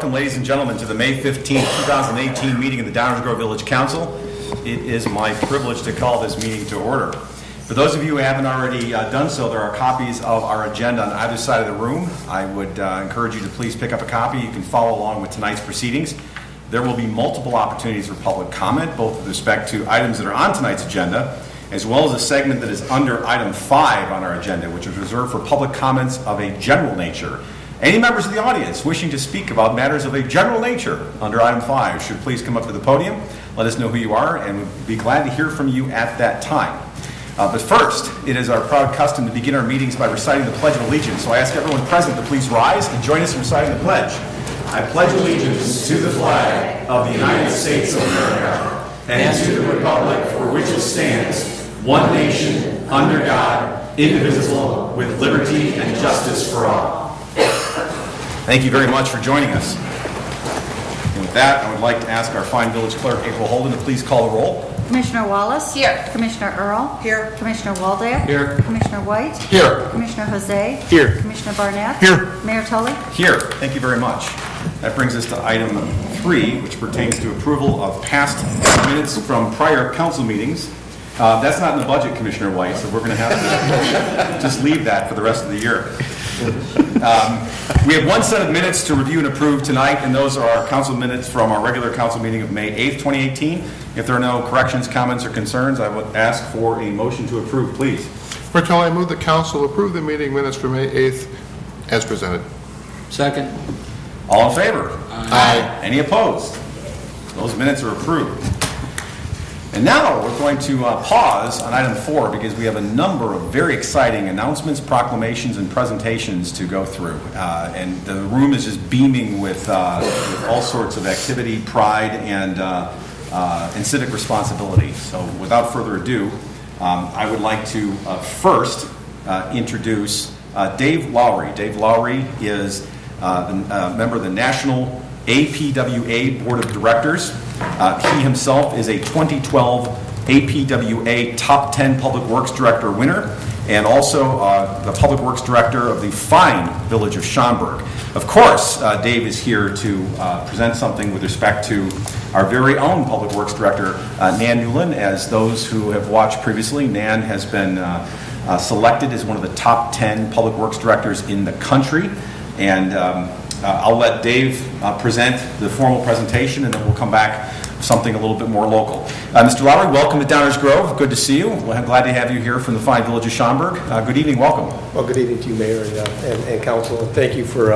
welcome, ladies and gentlemen, to the May 15th, 2018 meeting of the Downers Grove Village Council. It is my privilege to call this meeting to order. For those of you who haven't already done so, there are copies of our agenda on either side of the room. I would encourage you to please pick up a copy. You can follow along with tonight's proceedings. There will be multiple opportunities for public comment, both with respect to items that are on tonight's agenda, as well as a segment that is under item 5 on our agenda, which is reserved for public comments of a general nature. Any members of the audience wishing to speak about matters of a general nature under item 5 should please come up to the podium, let us know who you are, and we'd be glad to hear from you at that time. But first, it is our proud custom to begin our meetings by reciting the Pledge of Allegiance. So I ask everyone present to please rise and join us in reciting the pledge. I pledge allegiance to the flag of the United States of America and to the republic for which it stands, one nation, under God, indivisible, with liberty and justice for all. Thank you very much for joining us. And with that, I would like to ask our fine village clerk, April Holden, to please call the roll. Commissioner Wallace? Here. Commissioner Earl? Here. Commissioner Waldeck? Here. Commissioner White? Here. Commissioner Jose? Here. Commissioner Barnett? Here. Mayor Tully? Here. Thank you very much. That brings us to item 3, which pertains to approval of past minutes from prior council meetings. That's not in the budget, Commissioner White, so we're going to have to just leave that for the rest of the year. We have one set of minutes to review and approve tonight, and those are our council minutes from our regular council meeting of May 8th, 2018. If there are no corrections, comments, or concerns, I would ask for a motion to approve, please. Bertel, I move the council approve the meeting minutes for May 8th as presented. Second. All in favor? Aye. Any opposed? Those minutes are approved. And now we're going to pause on item 4 because we have a number of very exciting announcements, proclamations, and presentations to go through. And the room is just beaming with all sorts of activity, pride, and civic responsibility. So without further ado, I would like to first introduce Dave Lowry. Dave Lowry is a member of the National APWA Board of Directors. He himself is a 2012 APWA Top 10 Public Works Director winner, and also the Public Works Director of the fine village of Schaumburg. Of course, Dave is here to present something with respect to our very own Public Works Director, Nan Newland. As those who have watched previously, Nan has been selected as one of the top 10 Public Works Directors in the country, and I'll let Dave present the formal presentation, and then we'll come back with something a little bit more local. Mr. Lowry, welcome to Downers Grove. Good to see you. I'm glad to have you here from the fine village of Schaumburg. Good evening. Welcome. Well, good evening to you, Mayor and Council, and thank you for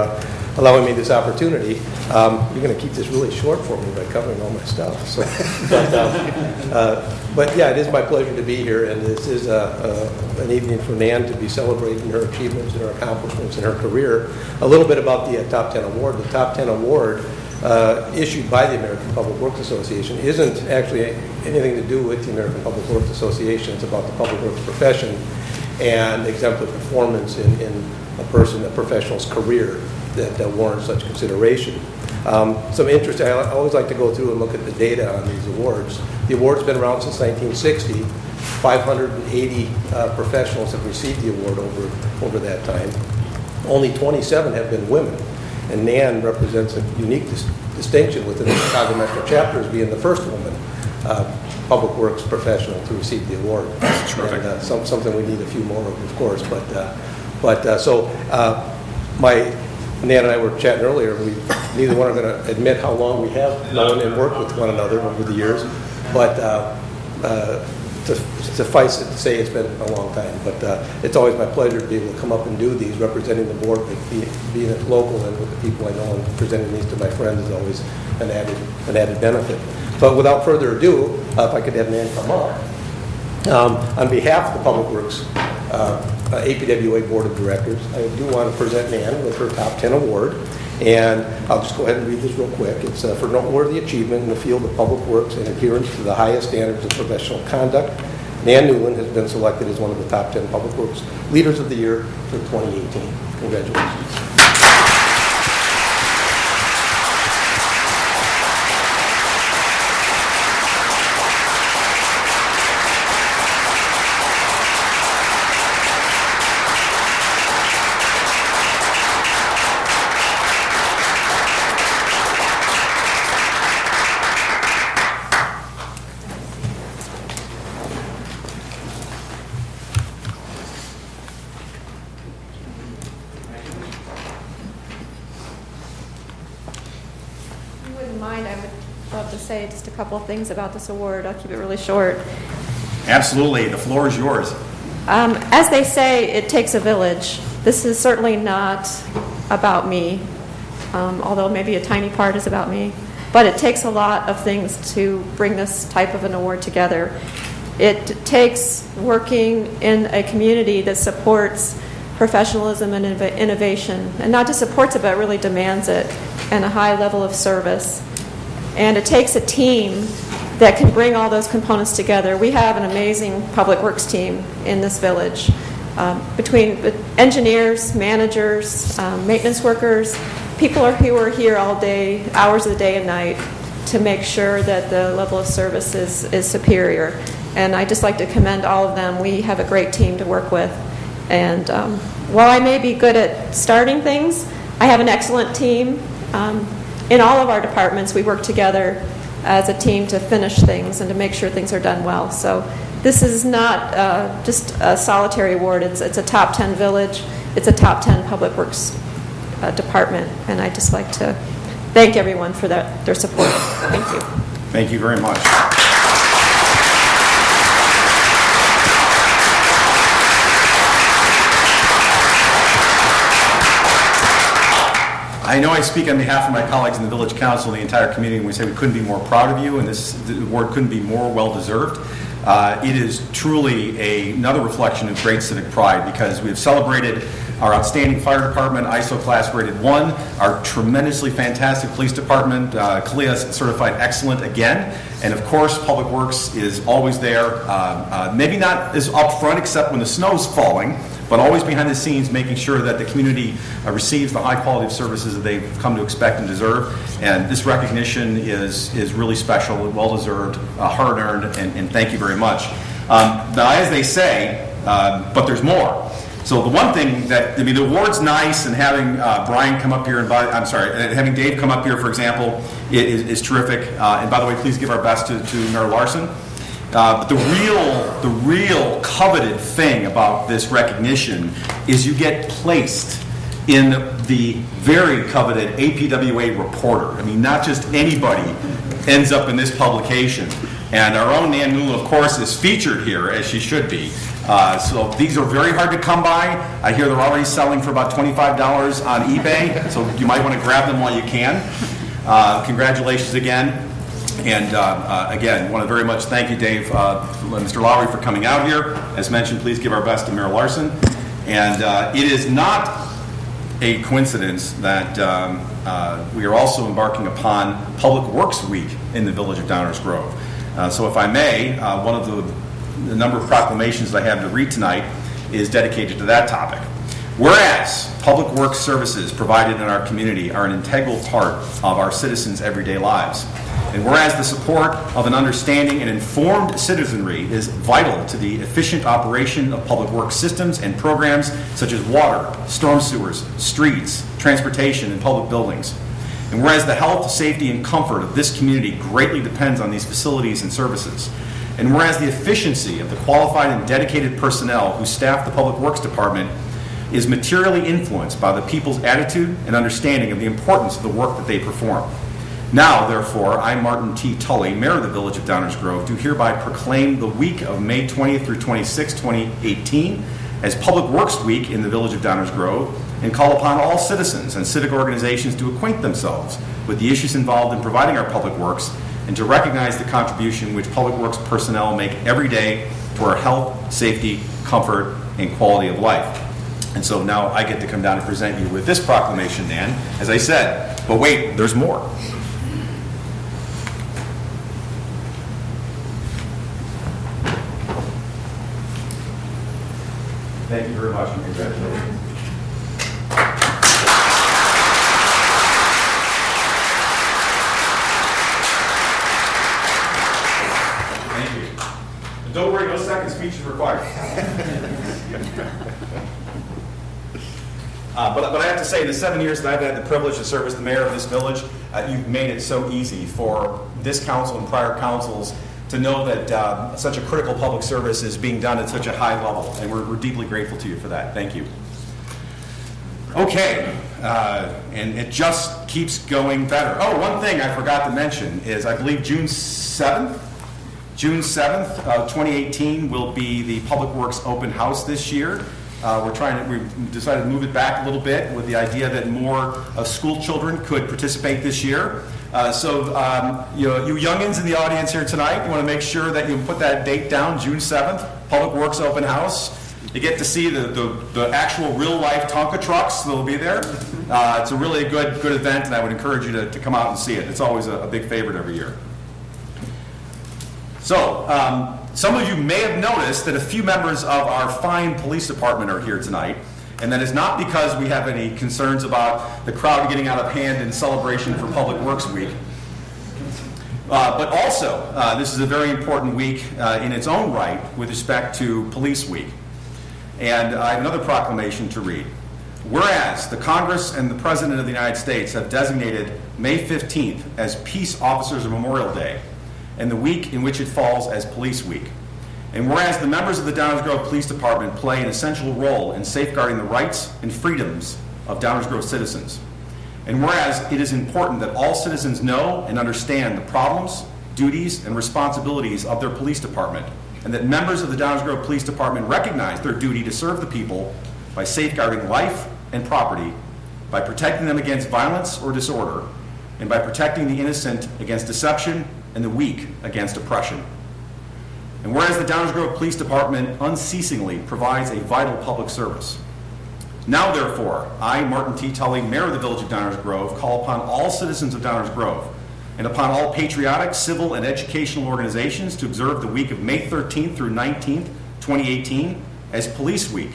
allowing me this opportunity. You're going to keep this really short for me by covering all my stuff. So, but yeah, it is my pleasure to be here, and this is an evening for Nan to be celebrating her achievements and her accomplishments in her career. A little bit about the Top 10 Award. The Top 10 Award, issued by the American Public Works Association, isn't actually anything to do with the American Public Works Association. It's about the public works profession and exemplary performance in a professional's career that warrants such consideration. Some interest, I always like to go through and look at the data on these awards. The award's been around since 1960. 580 professionals have received the award over that time. Only 27 have been women, and Nan represents a unique distinction within the Chicago Metro chapter as being the first woman public works professional to receive the award. That's terrific. And something we need a few more of course, Nan and I were chatting earlier. We neither one are going to admit how long we have known and worked with one another over the years, but to suffice it to say it's been a long time. But it's always my pleasure to be able to come up and do these, representing the board, being it local and with the people I know, and presenting these to my friends is always an added benefit. But without further ado, if I could have Nan come up. On behalf of the Public Works APWA Board of Directors, I do want to present Nan with her Top 10 Award, and I'll just go ahead and read this real quick. It's for noteworthy achievement in the field of public works and adherence to the highest standards of professional conduct. Nan Newland has been selected as one of the top 10 Public Works Leaders of the Year for 2018. Congratulations. wouldn't mind, I would love to say just a couple of things about this award. I'll keep it really short. Absolutely. The floor is yours. As they say, it takes a village. This is certainly not about me, although maybe a tiny part is about me. But it takes a lot of things to bring this type of an award together. It takes working in a community that supports professionalism and innovation, and not just supports it, but really demands it, and a high level of service. And it takes a team that can bring all those components together. We have an amazing public works team in this village, between engineers, managers, maintenance workers, people who are here all day, hours of the day and night, to make sure that the level of service is superior. And I'd just like to commend all of them. We have a great team to work with. And while I may be good at starting things, I have an excellent team. In all of our departments, we work together as a team to finish things and to make sure things are done well. So this is not just a solitary award. It's a top 10 village. It's a top 10 public works department. And I'd just like to thank everyone for their support. Thank you. Thank you very much. I know I speak on behalf of my colleagues in the Village Council and the entire community when we say we couldn't be more proud of you, and this award couldn't be more well-deserved. It is truly another reflection of great civic pride, because we have celebrated our outstanding fire department, ISO class rated 1, our tremendously fantastic police department, CALEA certified excellent again, and of course Public Works is always there, maybe not as upfront except when the snow's falling, but always behind the scenes making sure that the community receives the high quality of services that they've come to expect and deserve. And this recognition is really special, well-deserved, hard-earned, and thank you very much. Now, as they say, but there's more. So the one thing that, I mean, the award's nice, and having Brian come up here, having Dave come up here, for example, is terrific. And by the way, please give our best to Mayor Larson. But the real coveted thing about this recognition is you get placed in the very coveted APWA reporter. I mean, not just anybody ends up in this publication. And our own Nan Newell, of course, is featured here, as she should be. So these are very hard to come by. I hear they're already selling for about $25 on eBay, so you might want to grab them while you can. Congratulations again. And again, want to very much thank you, Dave, Mr. Lowry, for coming out here. As mentioned, please give our best to Mayor Larson. And it is not a coincidence that we are also embarking upon Public Works Week in the village of Downers Grove. So if I may, one of the number of proclamations that I have to read tonight is dedicated to that topic. Whereas public works services provided in our community are an integral part of our citizens' everyday lives, and whereas the support of an understanding and informed citizenry is vital to the efficient operation of public works systems and programs such as water, storm sewers, streets, transportation, and public buildings, and whereas the health, safety, and comfort of this community greatly depends on these facilities and services, and whereas the efficiency of the qualified and dedicated personnel who staff the Public Works Department is materially influenced by the people's attitude and understanding of the importance of the work that they perform. Now, therefore, I, Martin T. Tully, Mayor of the Village of Downers Grove, do hereby proclaim the week of May 20th through 26th, 2018 as Public Works Week in the Village of Downers Grove, and call upon all citizens and civic organizations to acquaint themselves with the issues involved in providing our public works, and to recognize the contribution which public works personnel make every day to our health, safety, comfort, and quality of life. And so now I get to come down and present you with this proclamation, Nan, as I said. But wait, there's more. Thank you very much, and congratulations. Thank you. And don't worry, no second speech is required. But I have to say, in the 7 years that I've had the privilege to serve as the mayor of this village, you've made it so easy for this council and prior councils to know that such a critical public service is being done at such a high level, and we're deeply grateful to you for that. Thank you. Okay, and it just keeps going better. Oh, one thing I forgot to mention is I believe June 7th, 2018 will be the Public Works Open House this year. We've decided to move it back a little bit with the idea that more school children could participate this year. You youngins in the audience here tonight, you want to make sure that you put that date down, June 7th, Public Works Open House. You get to see the actual real-life Tonka trucks that will be there. It's a really good event, and I would encourage you to come out and see it. It's always a big favorite every year. So, some of you may have noticed that a few members of our fine police department are here tonight, and that is not because we have any concerns about the crowd getting out of hand in celebration for Public Works Week. But also, this is a very important week in its own right with respect to Police Week. And I have another proclamation to read. Whereas the Congress and the President of the United States have designated May 15th as Peace Officers Memorial Day, and the week in which it falls as Police Week. And whereas the members of the Downers Grove Police Department play an essential role in safeguarding the rights and freedoms of Downers Grove citizens. And whereas it is important that all citizens know and understand the problems, duties, and responsibilities of their police department, and that members of the Downers Grove Police Department recognize their duty to serve the people by safeguarding life and property, by protecting them against violence or disorder, and by protecting the innocent against deception and the weak against oppression. And whereas the Downers Grove Police Department unceasingly provides a vital public service, now therefore, I, Martin T. Tully, Mayor of the Village of Downers Grove, call upon all citizens of Downers Grove and upon all patriotic, civil, and educational organizations to observe the week of May 13th through 19th, 2018 as Police Week,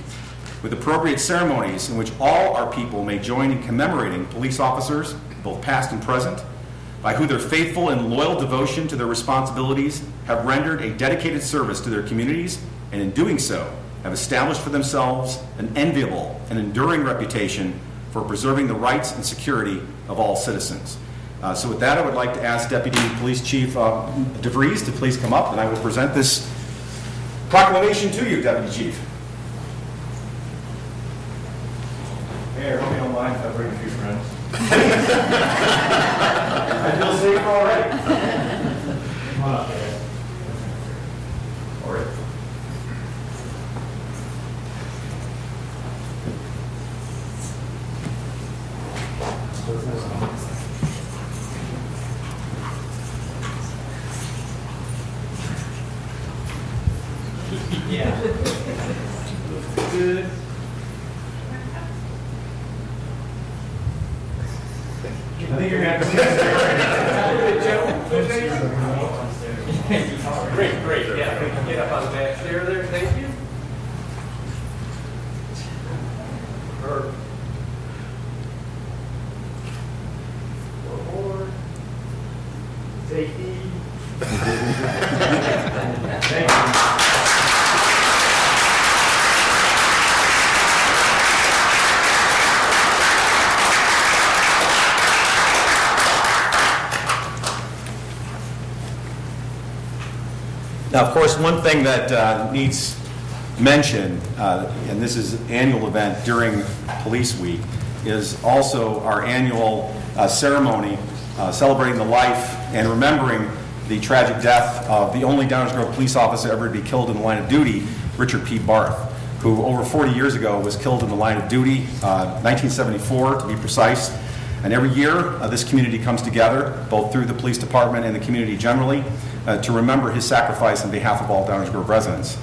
with appropriate ceremonies in which all our people may join in commemorating police officers, both past and present, by who their faithful and loyal devotion to their responsibilities have rendered a dedicated service to their communities, and in doing so, have established for themselves an enviable and enduring reputation for preserving the rights and security of all citizens. So with that, I would like to ask Deputy Police Chief DeVries to please come up, and I will present this proclamation to you, Deputy Chief. Hey, I hope you don't mind if I bring a few friends. I feel safer already. Come on up, guys. All right. Yeah. Good. I think you're going to have to Great. Yeah, get up on the back stair there. Thank you. Perfect. Forward. Safety. Thank you. Now, of course, one thing that needs mention, and this is an annual event during Police Week, is also our annual ceremony celebrating the life and remembering the tragic death of the only Downers Grove police officer ever to be killed in the line of duty, Richard P. Barth, who over 40 years ago was killed in the line of duty, 1974 to be precise. And every year, this community comes together, both through the police department and the community generally, to remember his sacrifice on behalf of all Downers Grove residents.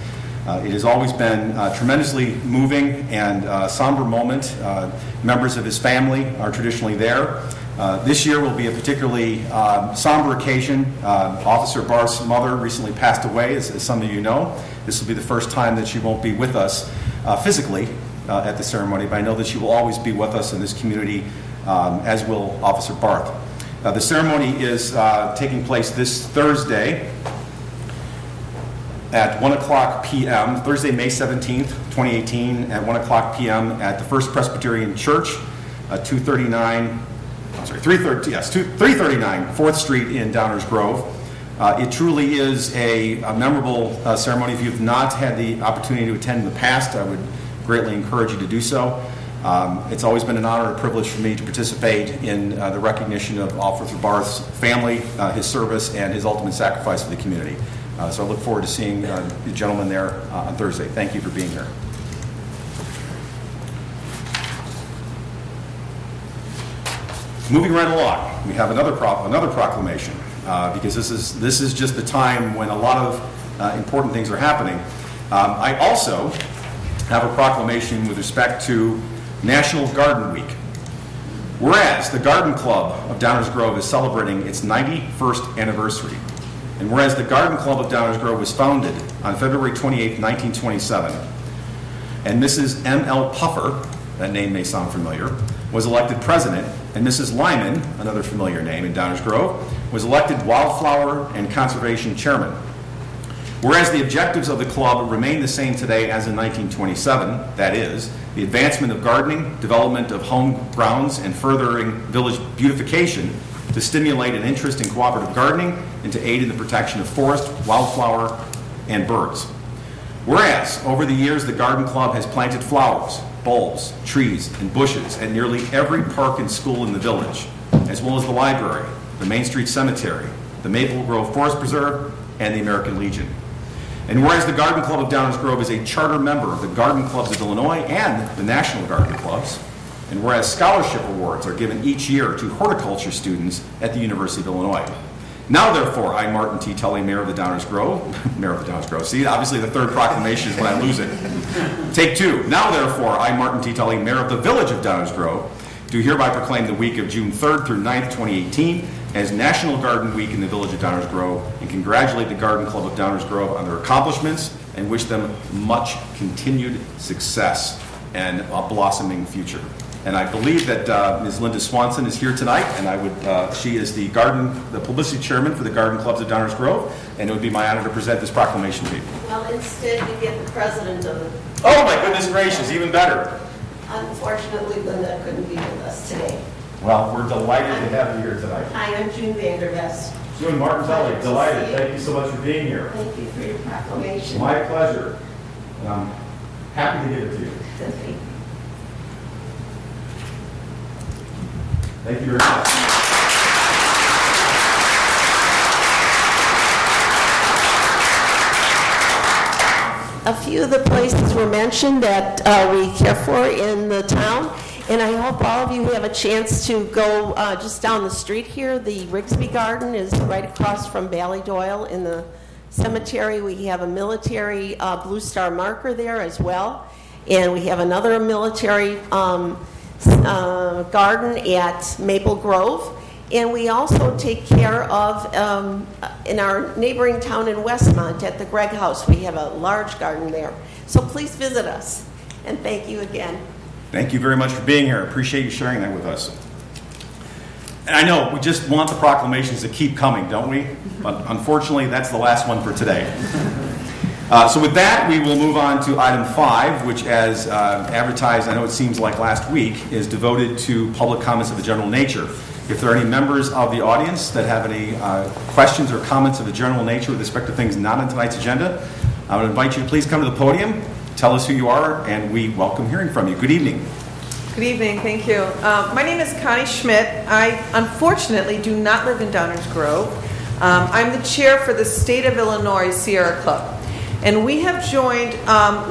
It has always been a tremendously moving and somber moment. Members of his family are traditionally there. This year will be a particularly somber occasion. Officer Barth's mother recently passed away, as some of you know. This will be the first time that she won't be with us physically at the ceremony, but I know that she will always be with us in this community, as will Officer Barth. The ceremony is taking place this Thursday at 1 o'clock p.m., Thursday, May 17th, 2018, at 1 o'clock p.m. at the First Presbyterian Church, 339 4th Street in Downers Grove. It truly is a memorable ceremony. If you've not had the opportunity to attend in the past, I would greatly encourage you to do so. It's always been an honor and a privilege for me to participate in the recognition of Officer Barth's family, his service, and his ultimate sacrifice for the community. So I look forward to seeing the gentleman there on Thursday. Thank you for being here. Moving right along, we have another proclamation, because this is just the time when a lot of important things are happening. I also have a proclamation with respect to National Garden Week. Whereas the Garden Club of Downers Grove is celebrating its 91st anniversary, and whereas the Garden Club of Downers Grove was founded on February 28, 1927, and Mrs. M.L. Puffer, that name may sound familiar, was elected president, and Mrs. Lyman, another familiar name in Downers Grove, was elected wildflower and conservation chairman. Whereas the objectives of the club remain the same today as in 1927, that is, the advancement of gardening, development of home grounds, and furthering village beautification to stimulate an interest in cooperative gardening and to aid in the protection of forest, wildflower, and birds. Whereas, over the years, the Garden Club has planted flowers, bulbs, trees, and bushes at nearly every park and school in the village, as well as the library, the Main Street Cemetery, the Maple Grove Forest Preserve, and the American Legion. And whereas the Garden Club of Downers Grove is a charter member of the Garden Clubs of Illinois and the National Garden Clubs, and whereas scholarship awards are given each year to horticulture students at the University of Illinois. Now, therefore, I, Martin T. Tully, Mayor of the Downers Grove, Mayor of the Downers Grove. See, obviously the third proclamation is when I lose it. Take two. Now, therefore, I, Martin T. Tully, Mayor of the Village of Downers Grove, do hereby proclaim the week of June 3rd through 9th, 2018 as National Garden Week in the Village of Downers Grove, and congratulate the Garden Club of Downers Grove on their accomplishments and wish them much continued success and a blossoming future. And I believe that Ms. Linda Swanson is here tonight, and she is the publicity chairman for the Garden Clubs of Downers Grove, and it would be my honor to present this proclamation to you. Well, instead you get the president of the... Oh my goodness gracious, even better. Unfortunately, Linda couldn't be with us today. Well, we're delighted to have you here tonight. Hi, I'm June Vandervest. June Martin Tully, delighted. Thank you so much for being here. Thank you for your proclamation. My pleasure. And I'm happy to give it to you. Thank you very much. A few of the places were mentioned that we care for in the town, and I hope all of you have a chance to go just down the street here. The Rigsby Garden is right across from Ballydoyle in the cemetery. We have a military Blue Star marker there as well, and we have another military garden at Maple Grove, and we also take care of in our neighboring town in Westmont at the Gregg House. We have a large garden there, so please visit us, and thank you again. Thank you very much for being here. I appreciate you sharing that with us. And I know we just want the proclamations to keep coming, don't we? But unfortunately, that's the last one for today. So with that, we will move on to item 5, which, as advertised, I know it seems like last week, is devoted to public comments of a general nature. If there are any members of the audience that have any questions or comments of a general nature with respect to things not on tonight's agenda, I would invite you to please come to the podium, tell us who you are, and we welcome hearing from you. Good evening. Good evening, thank you. My name is Connie Schmidt. I unfortunately do not live in Downers Grove. I'm the chair for the State of Illinois Sierra Club. And we have joined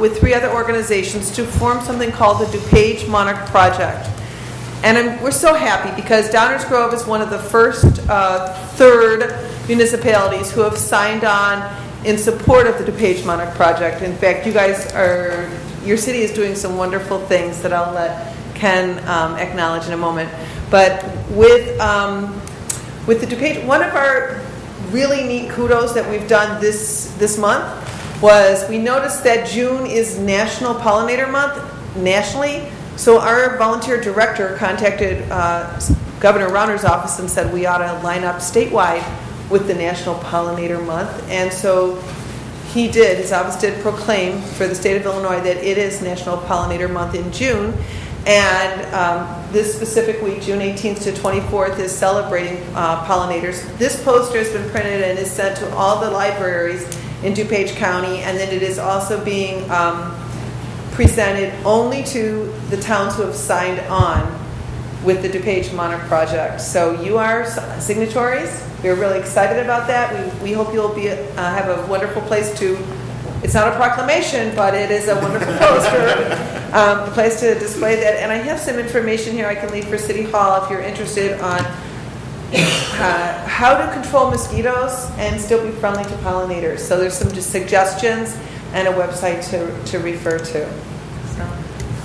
with 3 other organizations to form something called the DuPage Monarch Project. And we're so happy because Downers Grove is one of the first third municipalities who have signed on in support of the DuPage Monarch Project. In fact, your city is doing some wonderful things that I'll let Ken acknowledge in a moment. But with the DuPage, one of our really neat kudos that we've done this month was we noticed that June is National Pollinator Month nationally. So our volunteer director contacted Governor Rauner's office and said we ought to line up statewide with the National Pollinator Month. And so his office did proclaim for the state of Illinois that it is National Pollinator Month in June. And this specific week, June 18th to 24th, is celebrating pollinators. This poster has been printed and is sent to all the libraries in DuPage County, and then it is also being presented only to the towns who have signed on with the DuPage Monarch Project. So you are signatories. We're really excited about that. We hope you'll be have a wonderful place to. It's not a proclamation, but it is a wonderful poster, a place to display that. And I have some information here I can leave for City Hall if you're interested on how to control mosquitoes and still be friendly to pollinators. So there's some just suggestions and a website to refer to. So,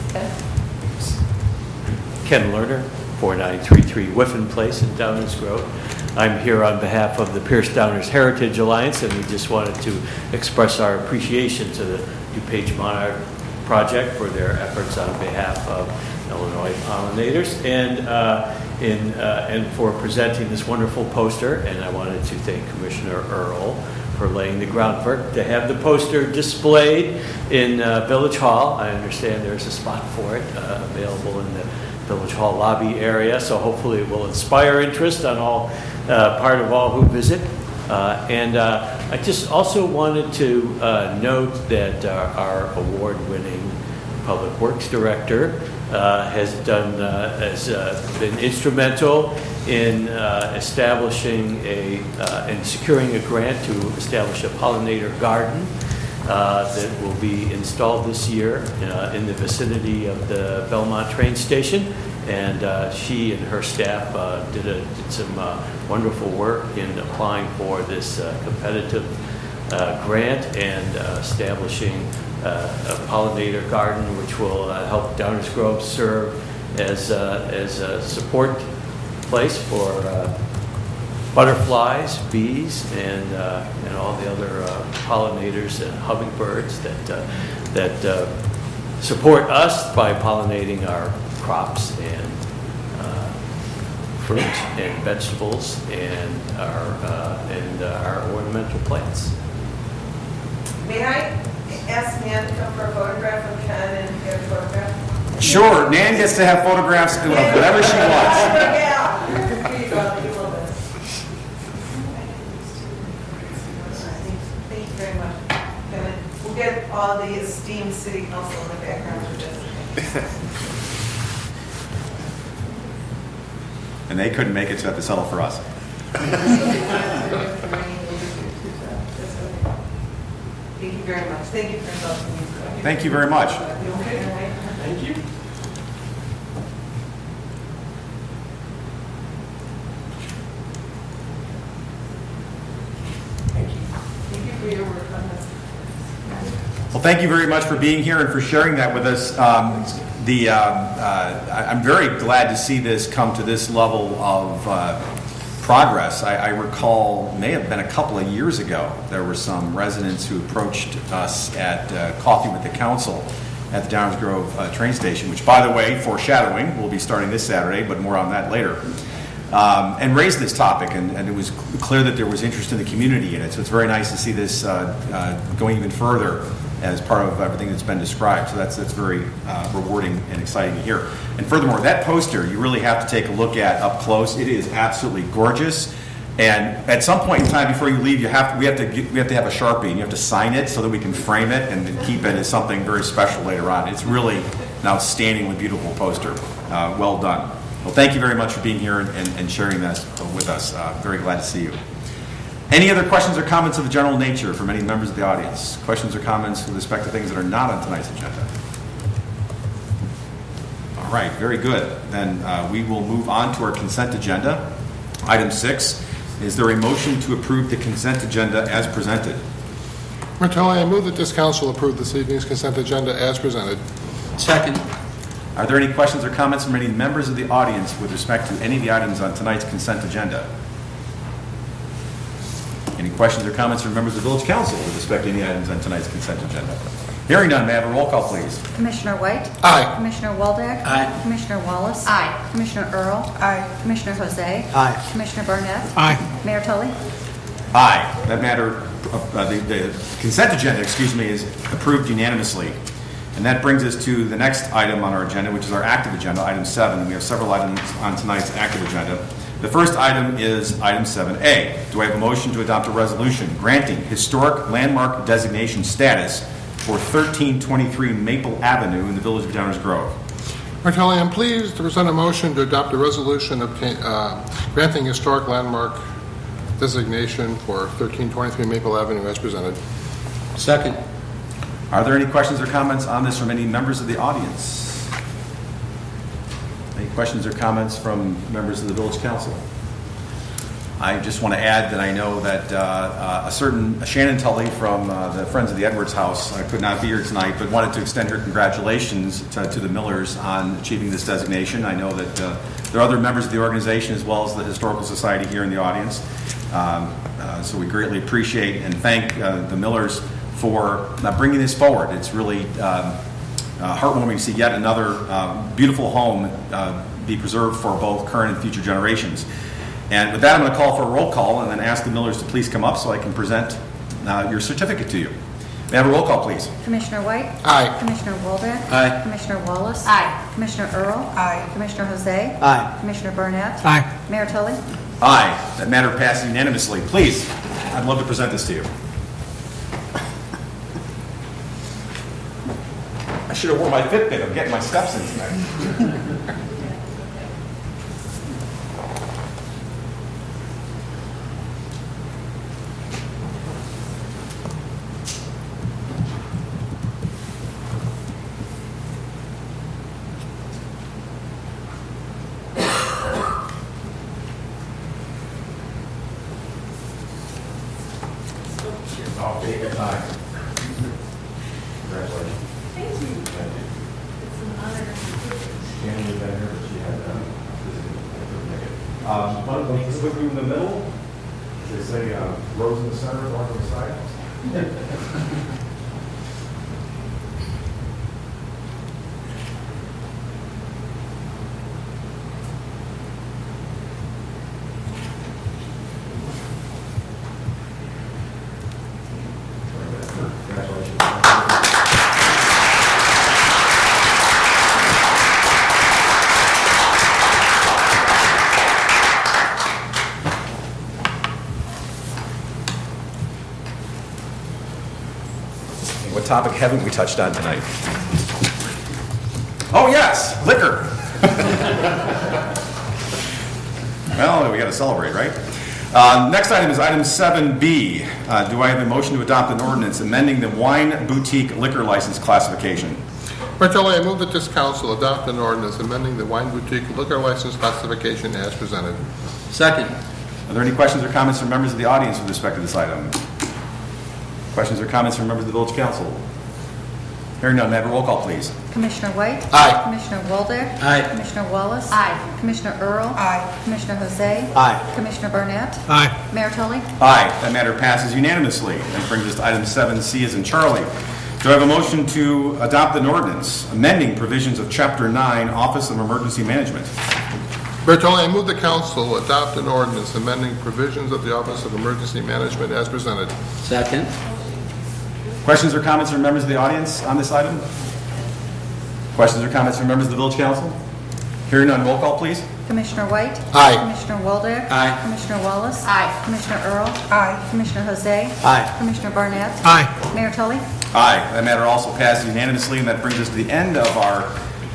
okay. Ken Lerner, 4933 Whiffen Place in Downers Grove. I'm here on behalf of the Pierce Downers Heritage Alliance, and we just wanted to express our appreciation to the DuPage Monarch Project for their efforts on behalf of Illinois pollinators and for presenting this wonderful poster. And I wanted to thank Commissioner Earl for laying the groundwork to have the poster displayed in Village Hall. I understand there's a spot for it available in the Village Hall lobby area, so hopefully it will inspire interest on all part of all who visit. I just also wanted to note that our award-winning Public Works Director has been instrumental in establishing and securing a grant to establish a pollinator garden that will be installed this year in the vicinity of the Belmont train station. And she and her staff did some wonderful work in applying for this competitive grant and establishing a pollinator garden, which will help Downers Grove serve as a support place for butterflies, bees, and all the other pollinators and hummingbirds that support us by pollinating our crops and fruit and vegetables and our ornamental plants. May I ask Nan to come for a photograph of Ken and get a photograph? Sure, Nan gets to have photographs of whatever she wants. Yeah. Here you go. You love this. Thank you very much. We'll get all the esteemed city council in the background for this. And they couldn't make it, so they have to settle for us. Thank you very much. Thank you for insulting me. Thank you very much. Thank you. Thank you for your work on this. Well, thank you very much for being here and for sharing that with us. I'm very glad to see this come to this level of progress. I recall, may have been a couple of years ago, there were some residents who approached us at Coffee with the Council at the Downers Grove train station, which, by the way, foreshadowing, will be starting this Saturday, but more on that later, and raised this topic, and it was clear that there was interest in the community in it. So it's very nice to see this going even further as part of everything that's been described. So that's very rewarding and exciting to hear. And furthermore, that poster you really have to take a look at up close. It is absolutely gorgeous. And at some point in time before you leave, we have to have a Sharpie, and you have to sign it so that we can frame it and keep it as something very special later on. It's really an outstandingly beautiful poster. Well done. Well, thank you very much for being here and sharing this with us. Very glad to see you. Any other questions or comments of the general nature from any members of the audience? Questions or comments with respect to things that are not on tonight's agenda? All right, very good. Then we will move on to our consent agenda. Item 6, is there a motion to approve the consent agenda as presented? Martelli, I move that this council approve this evening's consent agenda as presented. Second. Are there any questions or comments from any members of the audience with respect to any of the items on tonight's consent agenda? Any questions or comments from members of the Village Council with respect to any items on tonight's consent agenda? Hearing none, may I have a roll call, please? Commissioner White? Aye. Commissioner Waldeck? Aye. Commissioner Wallace? Aye. Commissioner Earl? Aye. Commissioner Jose? Aye. Commissioner Burnett? Aye. Mayor Tully? Aye. That matter, the consent agenda, is approved unanimously. And that brings us to the next item on our agenda, which is our active agenda, item 7. We have several items on tonight's active agenda. The first item is item 7A. Do I have a motion to adopt a resolution granting historic landmark designation status for 1323 Maple Avenue in the Village of Downers Grove. Martelli, I'm pleased to present a motion to adopt a resolution granting historic landmark designation for 1323 Maple Avenue as presented. Second. Are there any questions or comments on this from any members of the audience? Any questions or comments from members of the Village Council? I just want to add that I know that a certain Shannon Tully from the Friends of the Edwards House could not be here tonight, but wanted to extend her congratulations to the Millers on achieving this designation. I know that there are other members of the organization as well as the Historical Society here in the audience. So we greatly appreciate and thank the Millers for bringing this forward. It's really heartwarming to see yet another beautiful home be preserved for both current and future generations. And with that, I'm going to call for a roll call and then ask the Millers to please come up so I can present your certificate to you. May I have a roll call, please? Commissioner White? Aye. Commissioner Waldeck? Aye. Commissioner Wallace? Aye. Commissioner Earl? Aye. Commissioner Jose? Aye. Commissioner Burnett? Aye. Mayor Tully? Aye. That matter passes unanimously. Please, I'd love to present this to you. I should have worn my Fitbit. I'm getting my steps in tonight. Oh, take your time. Congratulations. Thank you. It's an honor. Shannon had been here, but she had couldn't make it. One of those with you in the middle. They say rose in the center, one on the side. What topic haven't we touched on tonight? Oh, yes, liquor. Well, we got to celebrate, right? Next item is item 7B. Do I have a motion to adopt an ordinance amending the wine boutique liquor license classification? Martelli, I move that this council adopt an ordinance amending the wine boutique liquor license classification as presented. Second. Are there any questions or comments from members of the audience with respect to this item? Questions or comments from members of the Village Council? Hearing none, may I have a roll call, please? Commissioner White? Aye. Commissioner Waldeck? Aye. Commissioner Wallace? Aye. Commissioner Earl? Aye. Commissioner Jose? Aye. Commissioner Burnett? Aye. Mayor Tully? Aye. That matter passes unanimously. And brings us to item 7C as in Charlie. Do I have a motion to adopt an ordinance amending provisions of Chapter 9, Office of Emergency Management? Bertolli, I move the council adopt an ordinance amending provisions of the Office of Emergency Management as presented. Second. Questions or comments from members of the audience on this item? Questions or comments from members of the Village Council? Hearing none, roll call, please. Commissioner White? Aye. Commissioner Waldeck? Aye. Commissioner Wallace? Aye. Commissioner Earl? Aye. Commissioner Jose? Aye. Commissioner Burnett? Aye. Mayor Tully? Aye. That matter also passes unanimously, and that brings us to the end of our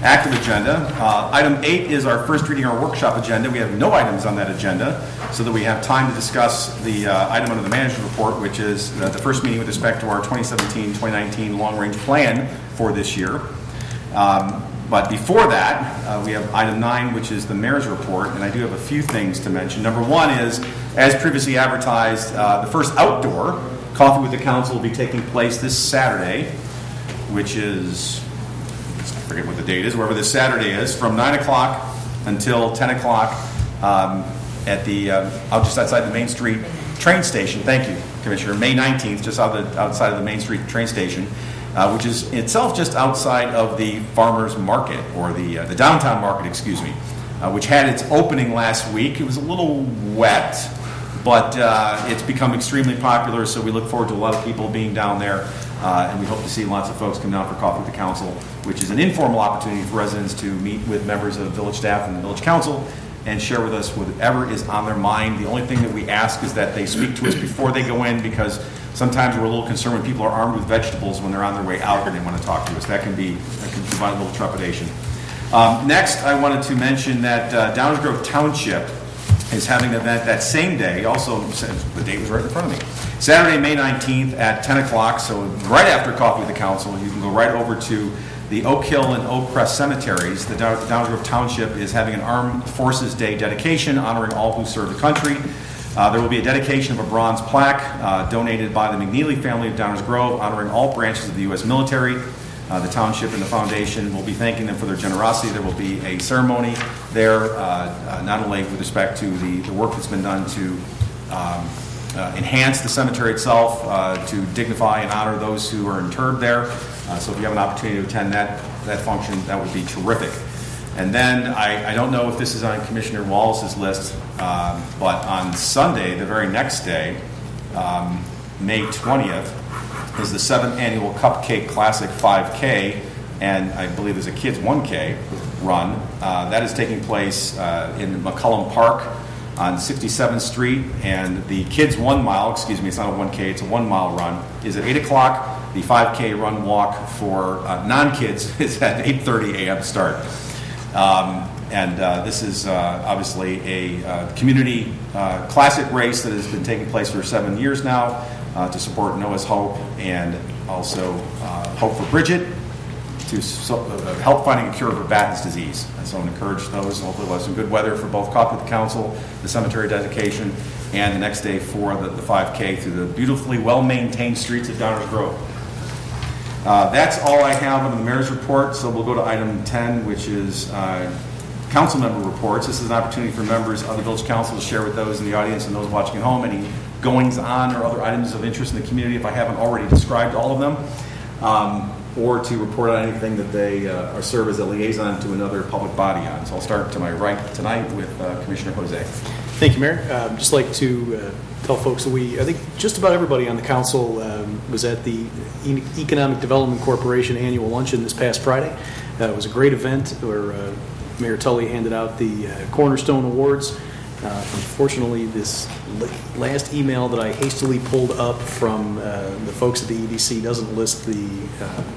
active agenda. Item 8 is our first reading our workshop agenda. We have no items on that agenda, so that we have time to discuss the item under the manager's report, which is the first meeting with respect to our 2017-2019 long-range plan for this year. But before that, we have item 9, which is the mayor's report, and I do have a few things to mention. Number 1 is, as previously advertised, the first outdoor Coffee with the Council will be taking place this Saturday, which is, I forget what the date is, wherever this Saturday is, from 9 o'clock until 10 o'clock at the, out just outside the Main Street train station. Thank you, Commissioner. May 19th, just outside of the Main Street train station, which is itself just outside of the Farmers Market, or the downtown market, excuse me, which had its opening last week. It was a little wet, but it's become extremely popular, so we look forward to a lot of people being down there, and we hope to see lots of folks come down for Coffee with the Council, which is an informal opportunity for residents to meet with members of village staff and the village council and share with us whatever is on their mind. The only thing that we ask is that they speak to us before they go in, because sometimes we're a little concerned when people are armed with vegetables when they're on their way out and they want to talk to us. That can provide a little trepidation. Next, I wanted to mention that Downers Grove Township is having an event that same day. Also, the date was right in front of me. Saturday, May 19th at 10 o'clock. So right after Coffee with the Council, you can go right over to the Oak Hill and Oak Crest cemeteries. The Downers Grove Township is having an Armed Forces Day dedication honoring all who serve the country. There will be a dedication of a bronze plaque donated by the McNeely family of Downers Grove honoring all branches of the U.S. military. The township and the foundation will be thanking them for their generosity. There will be a ceremony there, not only with respect to the work that's been done to enhance the cemetery itself, to dignify and honor those who are interred there. So if you have an opportunity to attend that function, that would be terrific. And then I don't know if this is on Commissioner Wallace's list, but on Sunday, the very next day, May 20th, is the 7th annual Cupcake Classic 5K, and I believe there's a Kids 1K run. That is taking place in McCullum Park on 67th Street, and the Kids 1 mile, excuse me, it's not a 1K, it's a 1 mile run, is at 8 o'clock. The 5K run walk for non-kids is at 8:30 a.m. start. This is obviously a community classic race that has been taking place for 7 years now to support Noah's Hope and also Hope for Bridget to help finding a cure for Batten's disease. And so I encourage those, and hopefully we'll have some good weather for both Coffee with the Council, the cemetery dedication, and the next day for the 5K through the beautifully well-maintained streets of Downers Grove. That's all I have on the mayor's report, so we'll go to item 10, which is council member reports. This is an opportunity for members of the village council to share with those in the audience and those watching at home any goings on or other items of interest in the community if I haven't already described all of them, or to report on anything that they serve as a liaison to another public body on. So I'll start to my right tonight with Commissioner Jose. Thank you, Mayor. I'd just like to tell folks that I think just about everybody on the council was at the Economic Development Corporation annual luncheon this past Friday. It was a great event where Mayor Tully handed out the Cornerstone Awards. Unfortunately, this last email that I hastily pulled up from the folks at the EDC doesn't list the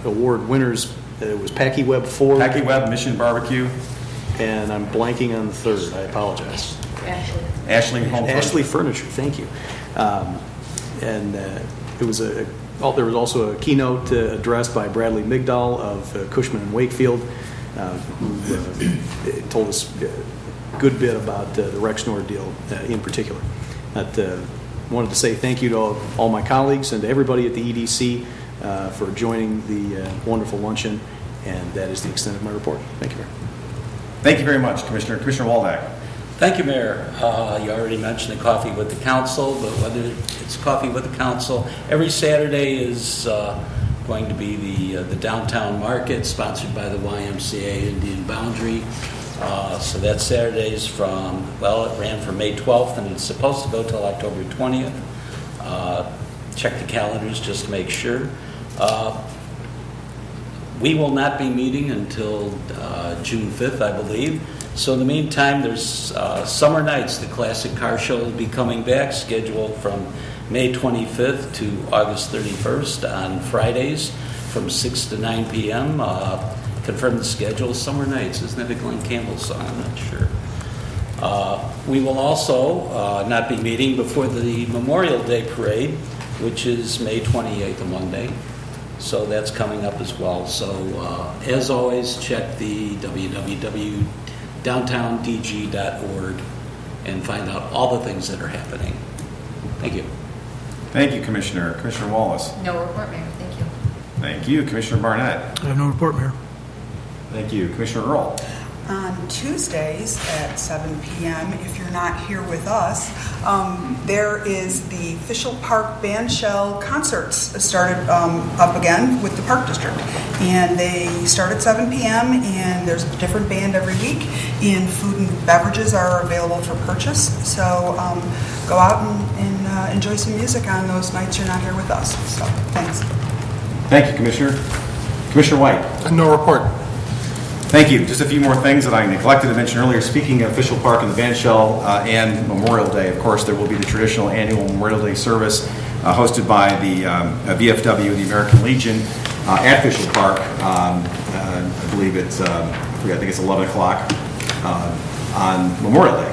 award winners. It was Packy Web Ford. Packy Web, Mission Barbecue. And I'm blanking on the third. I apologize. Ashley Home Ashley Furniture, thank you. It was there was also a keynote address by Bradley Migdal of Cushman and Wakefield, who told us a good bit about the Rexnord deal in particular. Wanted to say thank you to all my colleagues and to everybody at the EDC for joining the wonderful luncheon, and that is the extent of my report. Thank you, Mayor. Thank you very much, Commissioner. Commissioner Waldeck. Thank you, Mayor. You already mentioned the Coffee with the Council, but whether it's Coffee with the Council, every Saturday is going to be the downtown market sponsored by the YMCA Indian Boundary. So that Saturday's it ran from May 12th and it's supposed to go till October 20th. Check the calendars just to make sure. We will not be meeting until June 5th, I believe. So in the meantime, there's Summer Nights. The Classic Car Show will be coming back, scheduled from May 25th to August 31st on Fridays from 6 to 9 p.m. Confirm the schedule. Summer Nights, isn't that a Glenn Campbell song? I'm not sure. We will also not be meeting before the Memorial Day Parade, which is May 28th, a Monday. So that's coming up as well. So as always, check the www.downtowndg.org and find out all the things that are happening. Thank you. Thank you, Commissioner. Commissioner Wallace. No report, Mayor. Thank you. Thank you. Commissioner Barnett. I have no report, Mayor. Thank you. Commissioner Earl. On Tuesdays at 7 p.m., if you're not here with us, there is the Fishel Park Bandshell Concerts started up again with the Park District. And they start at 7 p.m. and there's a different band every week. And food and beverages are available for purchase. So go out and enjoy some music on those nights you're not here with us. So thanks. Thank you, Commissioner. Commissioner White. No report. Thank you. Just a few more things that I neglected to mention earlier. Speaking of Official Park and the Van Shell and Memorial Day, of course, there will be the traditional annual Memorial Day service hosted by the VFW, the American Legion, at Official Park. I believe it's, I think it's 11 o'clock on Memorial Day.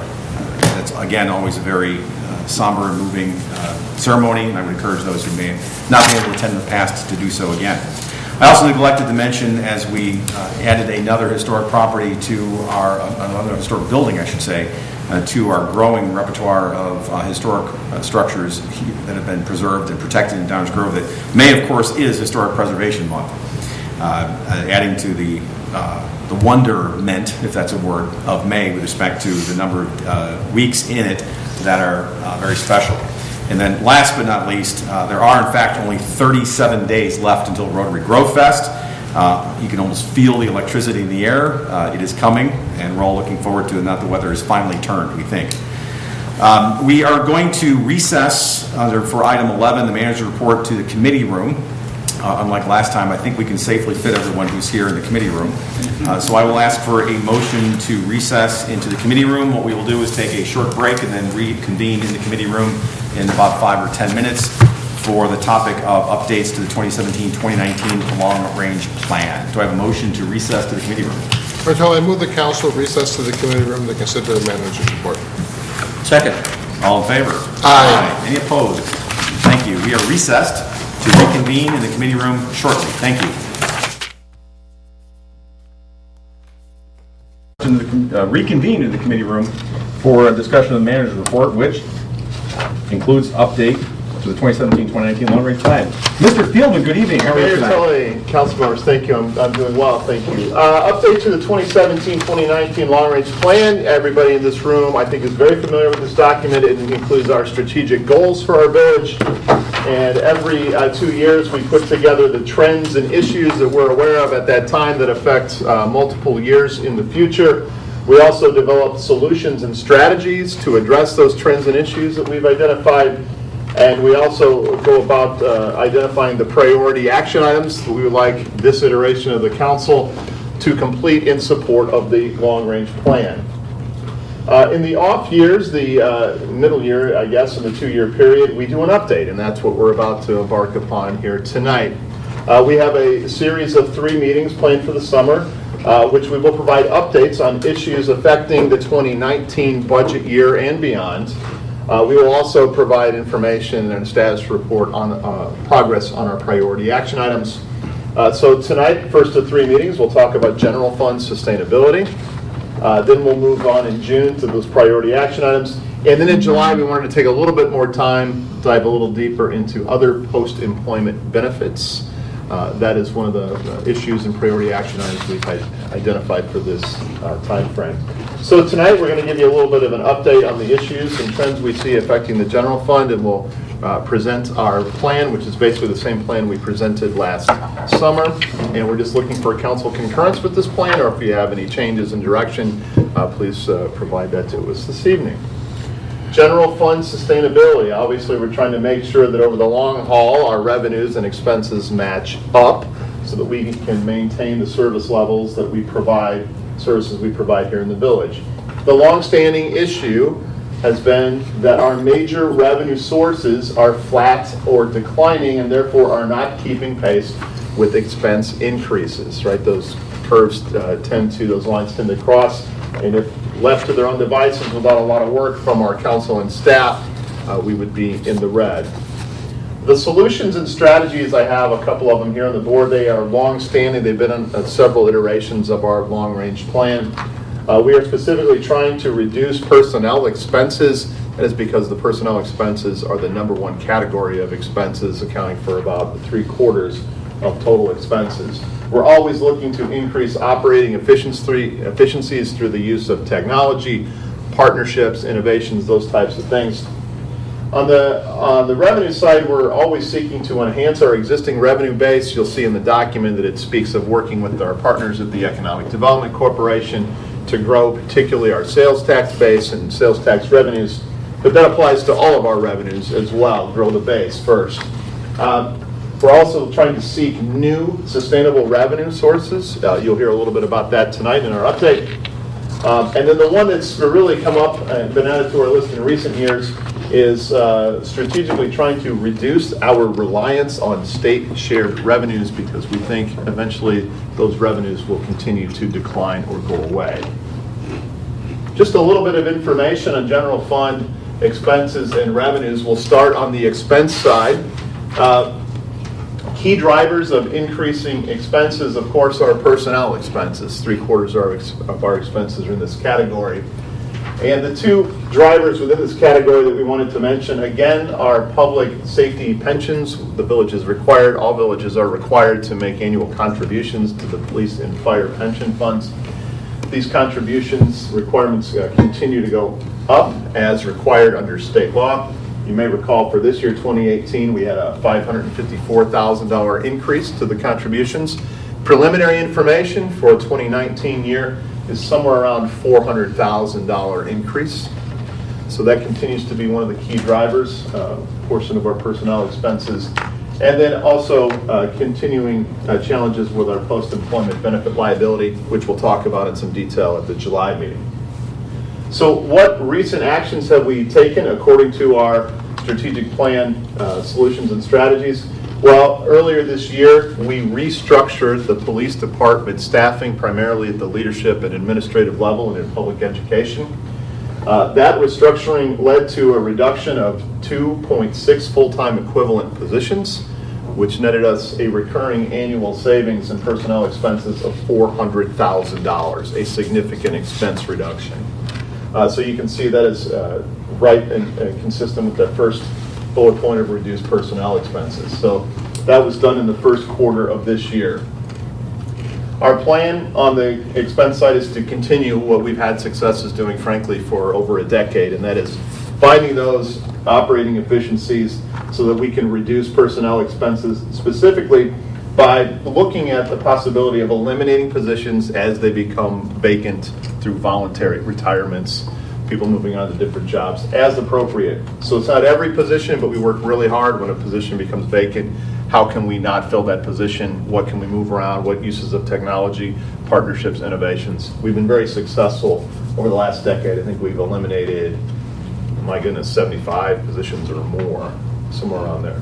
That's, again, always a very somber and moving ceremony, and I would encourage those who may not be able to attend in the past to do so again. I also neglected to mention, as we added another historic property to our, another historic building, I should say, to our growing repertoire of historic structures that have been preserved and protected in Downers Grove. That May, of course, is Historic Preservation Month, adding to the wonderment, if that's a word, of May with respect to the number of weeks in it that are very special. And then last but not least, there are in fact only 37 days left until Rotary Growth Fest. You can almost feel the electricity in the air. It is coming, and we're all looking forward to it now that the weather has finally turned, we think. We are going to recess for item 11, the manager's report, to the committee room. Unlike last time, I think we can safely fit everyone who's here in the committee room. So I will ask for a motion to recess into the committee room. What we will do is take a short break and then reconvene in the committee room in about 5 or 10 minutes for the topic of updates to the 2017-2019 long-range plan. Do I have a motion to recess to the committee room? Martello, I move the council recess to the committee room to consider the manager's report. Second. All in favor? Aye. Any opposed? Thank you. We are recessed to reconvene in the committee room shortly. Thank you. Reconvene in the committee room for a discussion of the manager's report, which includes update to the 2017-2019 long-range plan. Mr. Fieldman, good evening. How are you Mayor tonight? Tully, council members, thank you. I'm doing well, thank you. Update to the 2017-2019 long-range plan. Everybody in this room, I think, is very familiar with this document. It includes our strategic goals for our village. And every 2 years, we put together the trends and issues that we're aware of at that time that affect multiple years in the future. We also developed solutions and strategies to address those trends and issues that we've identified. And we also go about identifying the priority action items that we would like this iteration of the council to complete in support of the long-range plan. In the off years, the middle year, I guess, in the 2-year period, we do an update, and that's what we're about to embark upon here tonight. We have a series of 3 meetings planned for the summer, which we will provide updates on issues affecting the 2019 budget year and beyond. We will also provide information and a status report on progress on our priority action items. So tonight, first of 3 meetings, we'll talk about general fund sustainability. Then we'll move on in June to those priority action items. And then in July, we wanted to take a little bit more time, dive a little deeper into other post-employment benefits. That is one of the issues and priority action items we've identified for this time frame. So tonight, we're going to give you a little bit of an update on the issues and trends we see affecting the general fund, and we'll present our plan, which is basically the same plan we presented last summer. And we're just looking for council concurrence with this plan, or if you have any changes in direction, please provide that to us this evening. General fund sustainability. Obviously, we're trying to make sure that over the long haul, our revenues and expenses match up so that we can maintain the service levels that we provide, services we provide here in the village. The longstanding issue has been that our major revenue sources are flat or declining and therefore are not keeping pace with expense increases, right? Those curves those lines tend to cross, and if left to their own devices without a lot of work from our council and staff, we would be in the red. The solutions and strategies, I have a couple of them here on the board. They are long-standing. They've been on several iterations of our long-range plan. We are specifically trying to reduce personnel expenses. That is because the personnel expenses are the #1 category of expenses, accounting for about 3/4 of total expenses. We're always looking to increase operating efficiencies through the use of technology, partnerships, innovations, those types of things. On the revenue side, we're always seeking to enhance our existing revenue base. You'll see in the document that it speaks of working with our partners at the Economic Development Corporation to grow particularly our sales tax base and sales tax revenues. But that applies to all of our revenues as well. Grow the base first. We're also trying to seek new sustainable revenue sources. You'll hear a little bit about that tonight in our update. And then the one that's really come up and been added to our list in recent years is strategically trying to reduce our reliance on state shared revenues, because we think eventually those revenues will continue to decline or go away. Just a little bit of information on general fund expenses and revenues. We'll start on the expense side. Key drivers of increasing expenses, of course, are personnel expenses. 3/4 of our expenses are in this category. And the two drivers within this category that we wanted to mention, again, are public safety pensions. The village is required, all villages are required to make annual contributions to the police and fire pension funds. These contributions requirements continue to go up as required under state law. You may recall for this year, 2018, we had a $554,000 increase to the contributions. Preliminary information for 2019 year is somewhere around $400,000 increase. So that continues to be one of the key drivers, portion of our personnel expenses. And then also continuing challenges with our post-employment benefit liability, which we'll talk about in some detail at the July meeting. So what recent actions have we taken according to our strategic plan, solutions and strategies? Well, earlier this year, we restructured the police department staffing primarily at the leadership and administrative level and in public education. That restructuring led to a reduction of 2.6 full-time equivalent positions, which netted us a recurring annual savings in personnel expenses of $400,000, a significant expense reduction. So you can see that is right and consistent with that first bullet point of reduced personnel expenses. So that was done in the first quarter of this year. Our plan on the expense side is to continue what we've had successes doing, frankly, for over a decade, and that is finding those operating efficiencies so that we can reduce personnel expenses, specifically by looking at the possibility of eliminating positions as they become vacant through voluntary retirements, people moving on to different jobs as appropriate. So it's not every position, but we work really hard when a position becomes vacant. How can we not fill that position? What can we move around? What uses of technology, partnerships, innovations? We've been very successful over the last decade. I think we've eliminated, my goodness, 75 positions or more, somewhere around there.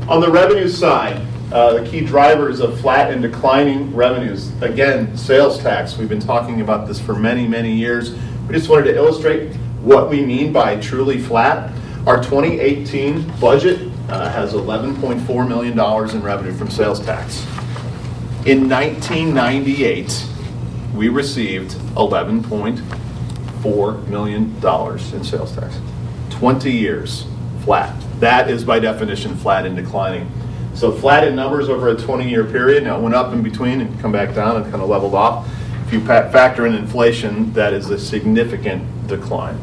On the revenue side, the key drivers of flat and declining revenues. Again, sales tax. We've been talking about this for many, many years. We just wanted to illustrate what we mean by truly flat. Our 2018 budget has $11.4 million in revenue from sales tax. In 1998, we received $11.4 million in sales tax. 20 years, flat. That is by definition flat and declining. So flat in numbers over a 20-year period. Now it went up in between and come back down and kind of leveled off. If you factor in inflation, that is a significant decline.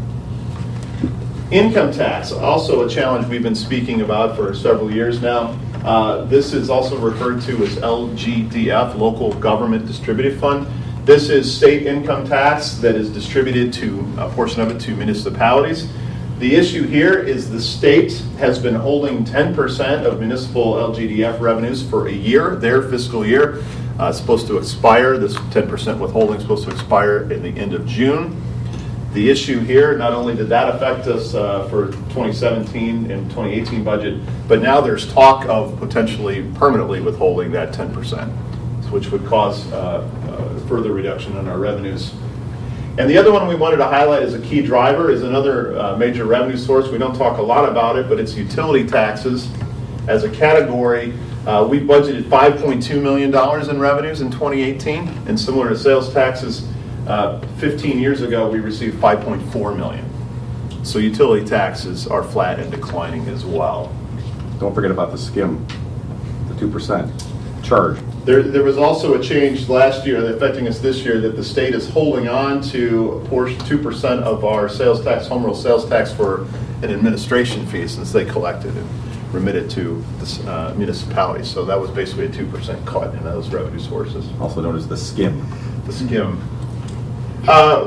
Income tax, also a challenge we've been speaking about for several years now. This is also referred to as LGDF, Local Government Distributive Fund. This is state income tax that is distributed to a portion of it to municipalities. The issue here is the state has been holding 10% of municipal LGDF revenues for a year, their fiscal year. It's supposed to expire, this 10% withholding is supposed to expire in the end of June. The issue here, not only did that affect us for 2017 and 2018 budget, but now there's talk of potentially permanently withholding that 10%, which would cause further reduction in our revenues. And the other one we wanted to highlight as a key driver is another major revenue source. We don't talk a lot about it, but it's utility taxes. As a category, we budgeted $5.2 million in revenues in 2018, and similar to sales taxes, 15 years ago we received $5.4 million. So utility taxes are flat and declining as well. Don't forget about the skim, the 2% charge. There was also a change last year affecting us this year that the state is holding on to a portion, 2% of our sales tax, home rule sales tax, for an administration fee since they collected and remitted to the municipalities. So that was basically a 2% cut in those revenue sources. Also known as the skim. The skim.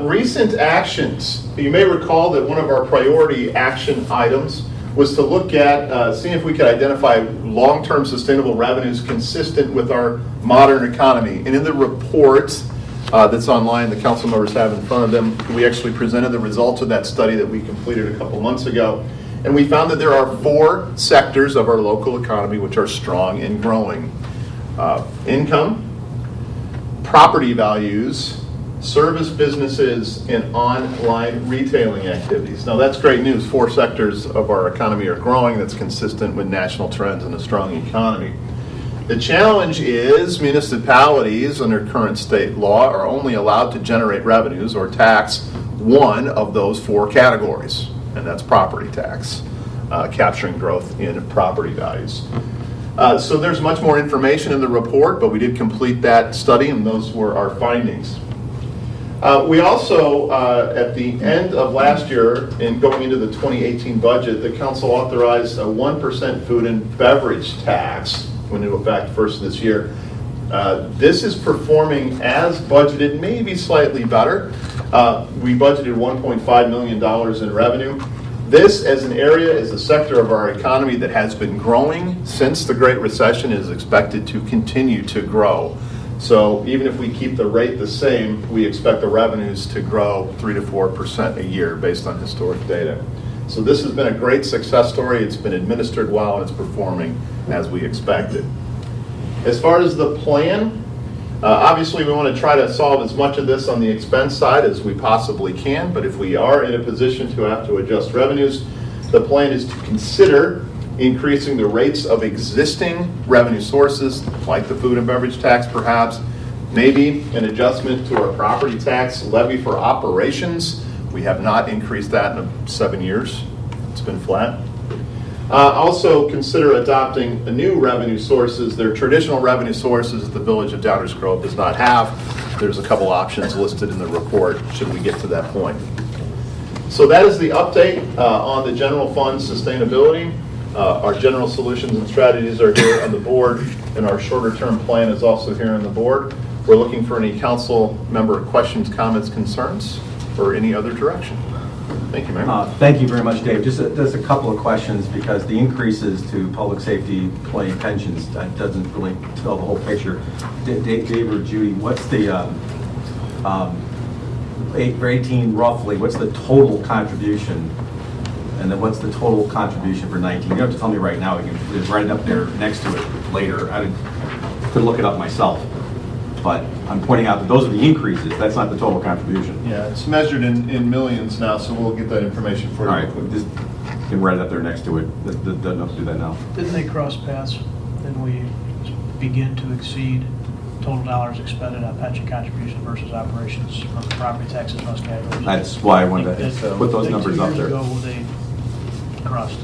Recent actions. You may recall that one of our priority action items was to look at, seeing if we could identify long-term sustainable revenues consistent with our modern economy. And in the report that's online, the council members have in front of them, we actually presented the results of that study that we completed a couple months ago. And we found that there are 4 sectors of our local economy which are strong and growing. Income, property values, service businesses, and online retailing activities. Now that's great news. 4 sectors of our economy are growing. That's consistent with national trends and a strong economy. The challenge is municipalities under current state law are only allowed to generate revenues or tax one of those 4 categories, and that's property tax, capturing growth in property values. So there's much more information in the report, but we did complete that study, and those were our findings. We also, at the end of last year, in going into the 2018 budget, the council authorized a 1% food and beverage tax, went into effect first this year. This is performing as budgeted, maybe slightly better. We budgeted $1.5 million in revenue. This, as an area, is a sector of our economy that has been growing since the Great Recession, is expected to continue to grow. So even if we keep the rate the same, we expect the revenues to grow 3 to 4% a year based on historic data. So this has been a great success story. It's been administered well, and it's performing as we expected. As far as the plan, obviously we want to try to solve as much of this on the expense side as we possibly can, but if we are in a position to have to adjust revenues, the plan is to consider increasing the rates of existing revenue sources, like the food and beverage tax perhaps, maybe an adjustment to our property tax levy for operations. We have not increased that in 7 years. It's been flat. Also consider adopting new revenue sources. They're traditional revenue sources the Village of Downers Grove does not have. There's a couple options listed in the report should we get to that point. So that is the update on the general fund sustainability. Our general solutions and strategies are here on the board, and our shorter term plan is also here on the board. We're looking for any council member questions, comments, concerns, or any other direction. Thank you, Mayor. Thank you very much, Dave. Just a couple of questions, because the increases to public safety employee pensions doesn't really tell the whole picture. Dave or Judy, what's the, for 18 roughly, what's the total contribution? And then what's the total contribution for 19? You don't have to tell me right now. You can just write it up there next to it later. I could look it up myself. But I'm pointing out that those are the increases. That's not the total contribution. Yeah, it's measured in millions now, so we'll get that information for you. All right, just you can write it up there next to it. Doesn't have to do that now. Didn't they cross paths? Didn't we begin to exceed total dollars expended on pension contributions versus operations from the property taxes and those categories? That's why I wanted to put those numbers up there. 2 years ago, they crossed.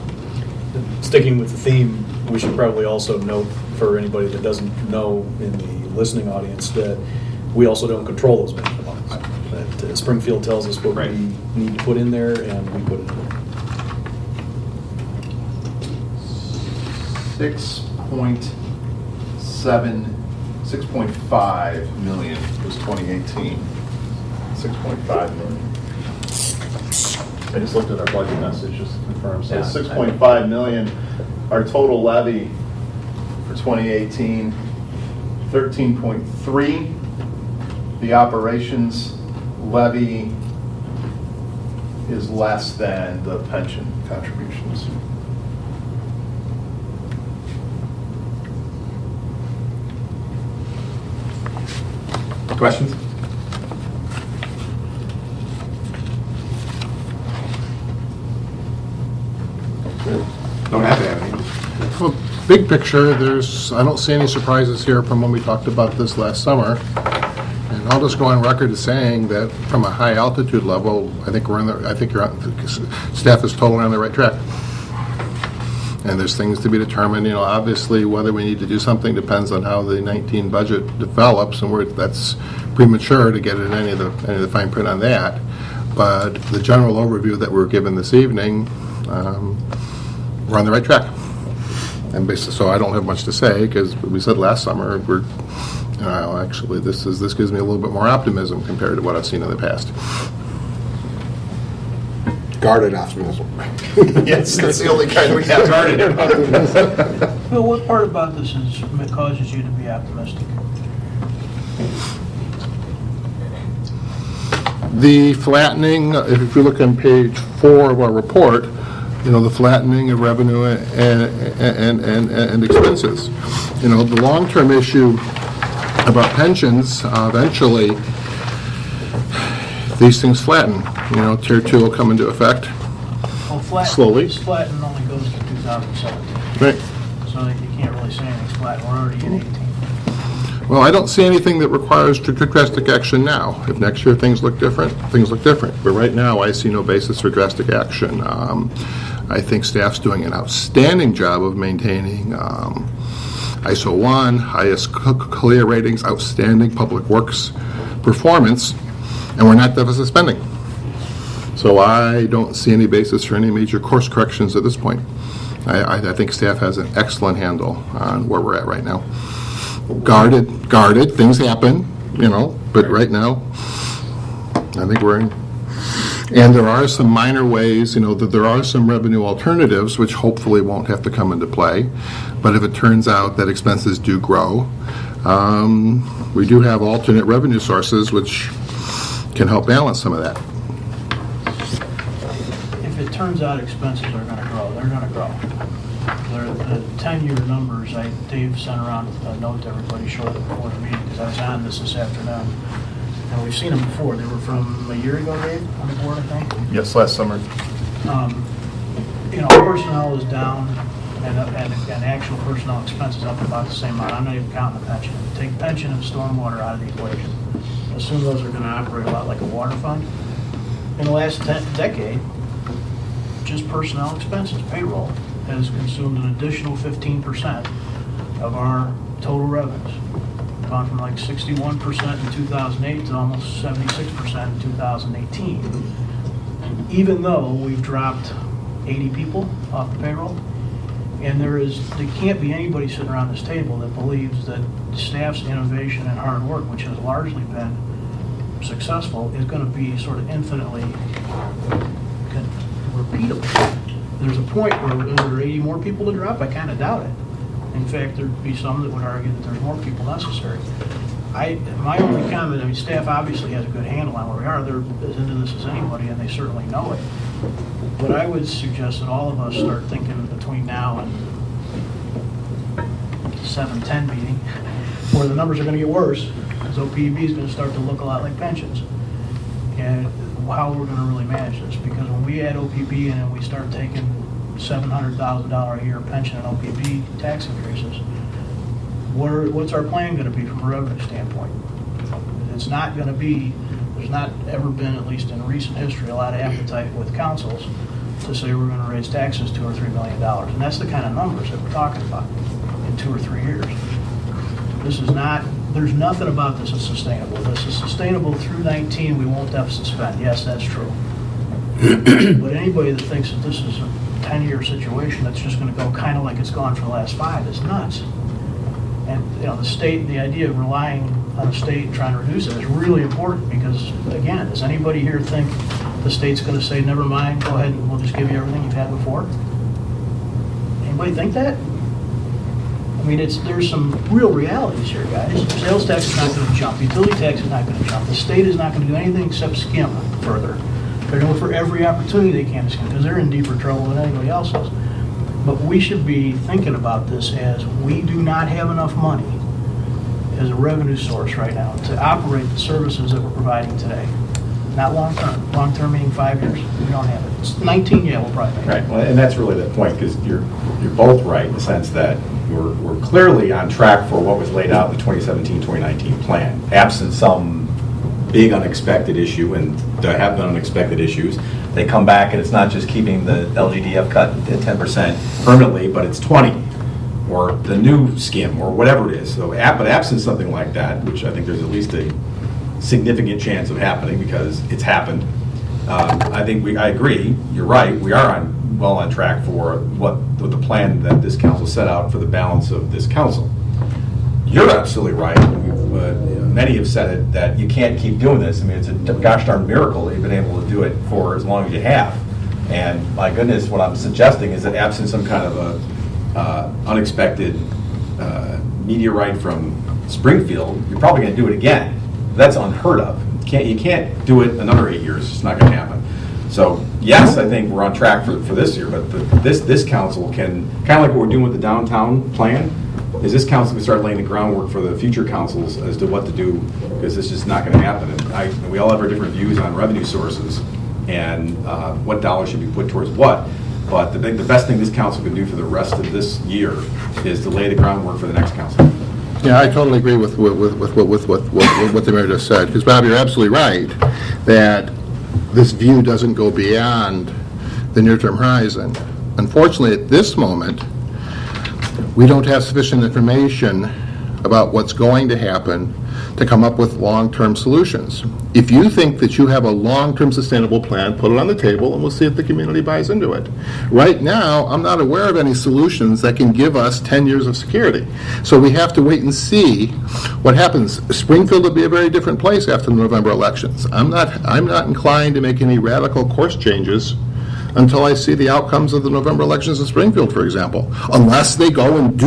Sticking with the theme, we should probably also note for anybody that doesn't know in the listening audience that we also don't control those pension funds. That Springfield tells us what we need to put in there, and we put it in there. 6.5 million was 2018. 6.5 million. I just looked at our budget message just to confirm. So 6.5 million, our total levy for 2018, 13.3. The operations levy is less than the pension contributions. Questions? Don't have to have any. Well, big picture, I don't see any surprises here from when we talked about this last summer. And I'll just go on record as saying that from a high altitude level, I think staff is totally on the right track. And there's things to be determined. Obviously whether we need to do something depends on how the 19 budget develops, and that's premature to get in any of the fine print on that. But the general overview that we're given this evening, we're on the right track. And basically, so I don't have much to say, because we said last summer, actually this gives me a little bit more optimism compared to what I've seen in the past. Guarded optimism. Yes, that's the only kind we have. Bill, what part about this causes you to be optimistic? The flattening, if you look on page 4 of our report, the flattening of revenue and expenses. The long-term issue about pensions, eventually, these things flatten. Tier 2 will come into effect Well, slowly. This flatten only goes to 2017. Right. So that you can't really say anything's flat. We're already in 18. Well, I don't see anything that requires drastic action now. If next year things look different, things look different. But right now, I see no basis for drastic action. I think staff's doing an outstanding job of maintaining ISO 1, highest clear ratings, outstanding public works performance, and we're not deficit spending. So I don't see any basis for any major course corrections at this point. I think staff has an excellent handle on where we're at right now. Guarded, things happen, but right now, I think we're in. And there are some minor ways, that there are some revenue alternatives, which hopefully won't have to come into play. But if it turns out that expenses do grow, we do have alternate revenue sources, which can help balance some of that. If it turns out expenses are going to grow, they're going to grow. The 10-year numbers, Dave sent around a note to everybody shortly before the meeting, because I was on this afternoon. And we've seen them before. They were from a year ago, Dave, on the board, I think. Yes, last summer. Personnel is down, and actual personnel expenses up about the same amount. I'm not even counting the pension. Take pension and stormwater out of the equation. Assume those are going to operate a lot like a water fund. In the last decade, just personnel expenses, payroll, has consumed an additional 15% of our total revenues. Gone from like 61% in 2008 to almost 76% in 2018. Even though we've dropped 80 people off the payroll, and there can't be anybody sitting around this table that believes that staff's innovation and hard work, which has largely been successful, is going to be sort of infinitely repeatable. There's a point where are there 80 more people to drop? I kind of doubt it. In fact, there'd be some that would argue that there's more people necessary. My only comment, staff obviously has a good handle on where we are. They're as into this as anybody, and they certainly know it. But I would suggest that all of us start thinking between now and 7-10 meeting, where the numbers are going to get worse, because OPEB is going to start to look a lot like pensions. And how we're going to really manage this, because when we add OPEB in and we start taking $700,000 a year pension and OPEB tax increases, what's our plan going to be from a revenue standpoint? It's not going to be, there's not ever been, at least in recent history, a lot of appetite with councils to say we're going to raise taxes $2 or $3 million. And that's the kind of numbers that we're talking about in 2 or 3 years. This is not, there's nothing about this that's sustainable. This is sustainable through 19, we won't deficit spend. Yes, that's true. But anybody that thinks that this is a 10-year situation that's just going to go kind of like it's gone for the last 5 is nuts. And the state, the idea of relying on the state and trying to reduce it is really important, because, again, does anybody here think the state's going to say, never mind, go ahead and we'll just give you everything you've had before? Anybody think that? There's some real realities here, guys. Sales tax is not going to jump. Utility tax is not going to jump. The state is not going to do anything except skim further. They're going for every opportunity they can to skim, because they're in deeper trouble than anybody else is. But we should be thinking about this as we do not have enough money as a revenue source right now to operate the services that we're providing today. Not long-term. Long-term meaning 5 years. We don't have it. It's 19, yeah, we'll probably make it. Right, well, and that's really the point, because you're both right in the sense that we're clearly on track for what was laid out in the 2017-2019 plan, absent some big unexpected issue, and there have been unexpected issues. They come back, and it's not just keeping the LGDF cut at 10% permanently, but it's 20, or the new skim, or whatever it is. So, but absent something like that, which I think there's at least a significant chance of happening because it's happened. I agree. You're right. We are well on track for what the plan that this council set out for the balance of this council. You're absolutely right. Many have said it, that you can't keep doing this. It's a gosh darn miracle that you've been able to do it for as long as you have. And my goodness, what I'm suggesting is that absent some kind of a unexpected meteorite from Springfield, you're probably going to do it again. That's unheard of. You can't do it another 8 years. It's not going to happen. So yes, I think we're on track for this year, but this council can, kind of like what we're doing with the downtown plan, is this council can start laying the groundwork for the future councils as to what to do, because this is not going to happen. And we all have our different views on revenue sources and what dollars should be put towards what. But the best thing this council can do for the rest of this year is to lay the groundwork for the next council. Yeah, I totally agree with what the mayor just said, because Bob, you're absolutely right that this view doesn't go beyond the near-term horizon. Unfortunately, at this moment, we don't have sufficient information about what's going to happen to come up with long-term solutions. If you think that you have a long-term sustainable plan, put it on the table and we'll see if the community buys into it. Right now, I'm not aware of any solutions that can give us 10 years of security. So we have to wait and see what happens. Springfield will be a very different place after the November elections. I'm not inclined to make any radical course changes until I see the outcomes of the November elections in Springfield, for example, unless they go and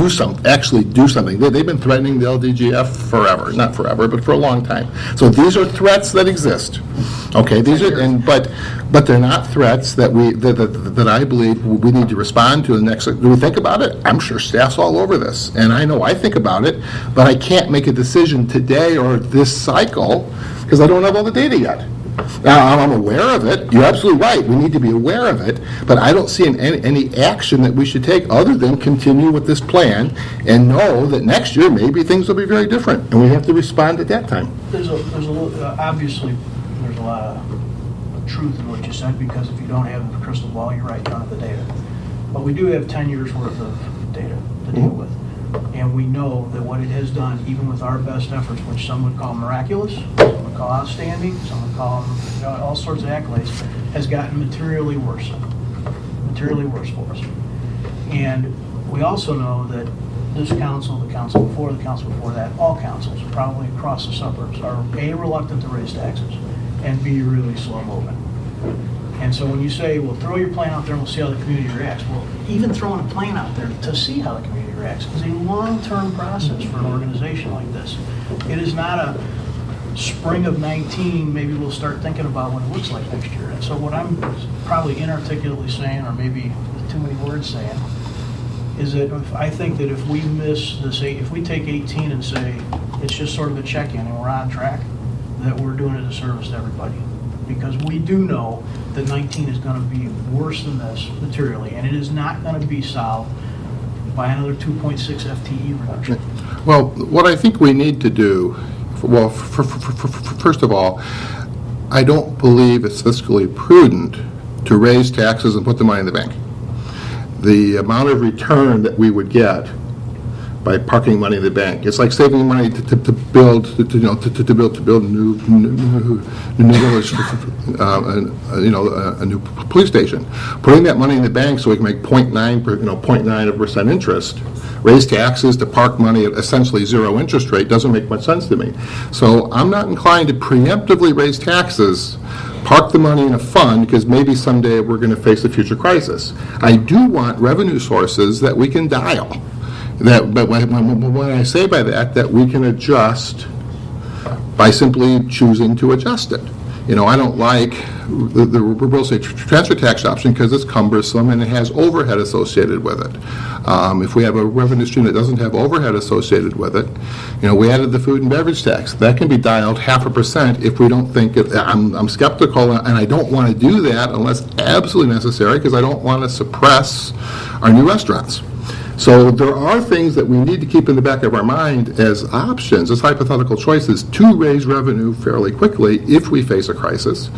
actually do something. They've been threatening the LDGF forever, not forever, but for a long time. So these are threats that exist. Okay, these are, but they're not threats that that I believe we need to respond to. The next, do we think about it? I'm sure staff's all over this, and I know I think about it, but I can't make a decision today or this cycle because I don't have all the data yet. Now, I'm aware of it. You're absolutely right. We need to be aware of it. But I don't see any action that we should take other than continue with this plan and know that next year maybe things will be very different, and we have to respond at that time. There's a little, obviously, there's a lot of truth in what you said, because if you don't have the crystal ball, you're right, you don't have the data. But we do have 10 years worth of data to deal with. And we know that what it has done, even with our best efforts, which some would call miraculous, some would call outstanding, some would call them, all sorts of accolades, has gotten materially worse for us. And we also know that this council, the council before that, all councils, probably across the suburbs, are A, reluctant to raise taxes, and B, really slow moving. And so when you say, well, throw your plan out there and we'll see how the community reacts, well, even throwing a plan out there to see how the community reacts is a long-term process for an organization like this. It is not a spring of 19, maybe we'll start thinking about what it looks like next year. And so what I'm probably inarticulately saying, or maybe too many words saying, is that I think that if we miss this, if we take 18 and say it's just sort of a check-in and we're on track, that we're doing a disservice to everybody. Because we do know that 19 is going to be worse than this materially, and it is not going to be solved by another 2.6 FTE reduction. Well, what I think we need to do, well, first of all, I don't believe it's fiscally prudent to raise taxes and put the money in the bank. The amount of return that we would get by parking money in the bank, it's like saving money to build new village, a new police station. Putting that money in the bank so we can make 0.9% interest, raise taxes to park money at essentially zero interest rate doesn't make much sense to me. So I'm not inclined to preemptively raise taxes, park the money in a fund, because maybe someday we're going to face a future crisis. I do want revenue sources that we can dial. But when I say by that we can adjust by simply choosing to adjust it. You know, I don't like the real estate transfer tax option because it's cumbersome and it has overhead associated with it. If we have a revenue stream that doesn't have overhead associated with it, you know, we added the food and beverage tax. That can be dialed 0.5% if we don't think it. I'm skeptical, and I don't want to do that unless absolutely necessary, because I don't want to suppress our new restaurants. So there are things that we need to keep in the back of our mind as options, as hypothetical choices, to raise revenue fairly quickly if we face a crisis.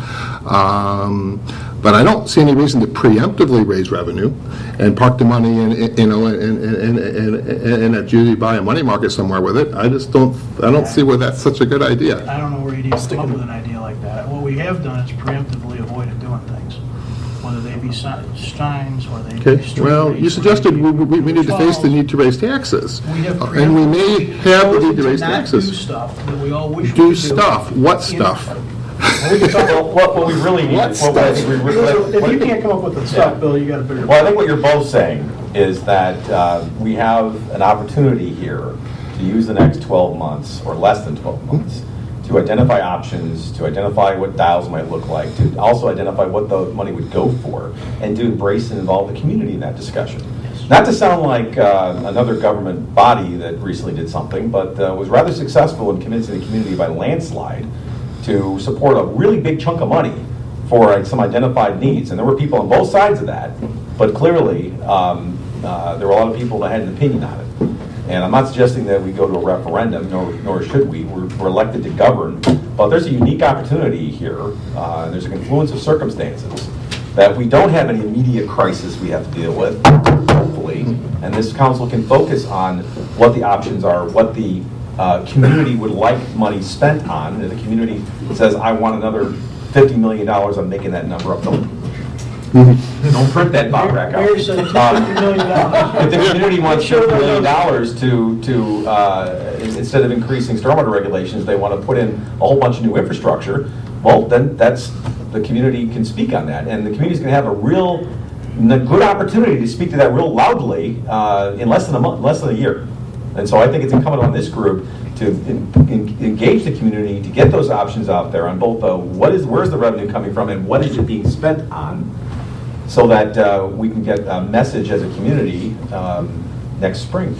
But I don't see any reason to preemptively raise revenue and park the money in a usually buy a money market somewhere with it. I don't see where that's such a good idea. I don't know where you'd even come up with an idea like that. What we have done is preemptively avoided doing things, whether they be signs or they be street. Well, you suggested we need to face the need to raise taxes. And we may have the need to raise taxes. Do stuff that we all wish we Do could stuff. What stuff? We can talk Well, what we really need, what I think we really... If you can't come up with a stock bill, you got to figure. Well, I think what you're both saying is that we have an opportunity here to use the next 12 months, or less than 12 months, to identify options, to identify what dials might look like, to also identify what the money would go for, and to embrace and involve the community in that discussion. Not to sound like another government body that recently did something, but was rather successful in convincing the community by landslide to support a really big chunk of money for some identified needs. And there were people on both sides of that, but clearly there were a lot of people that had an opinion on it. And I'm not suggesting that we go to a referendum, nor should we. We're elected to govern. But there's a unique opportunity here. There's a confluence of circumstances that we don't have any immediate crisis we have to deal with, hopefully. And this council can focus on what the options are, what the community would like money spent on. And if the community says, I want another $50 million, I'm making that number up. Don't print that Bob rack out. Mayor said $50 million. If the community wants $50 million to instead of increasing stormwater regulations, they want to put in a whole bunch of new infrastructure, well, then the community can speak on that. And the community's going to have a good opportunity to speak to that real loudly in less than a month, less than a year. And so I think it's incumbent on this group to engage the community, to get those options out there on both where's the revenue coming from and what is it being spent on, so that we can get a message as a community next spring.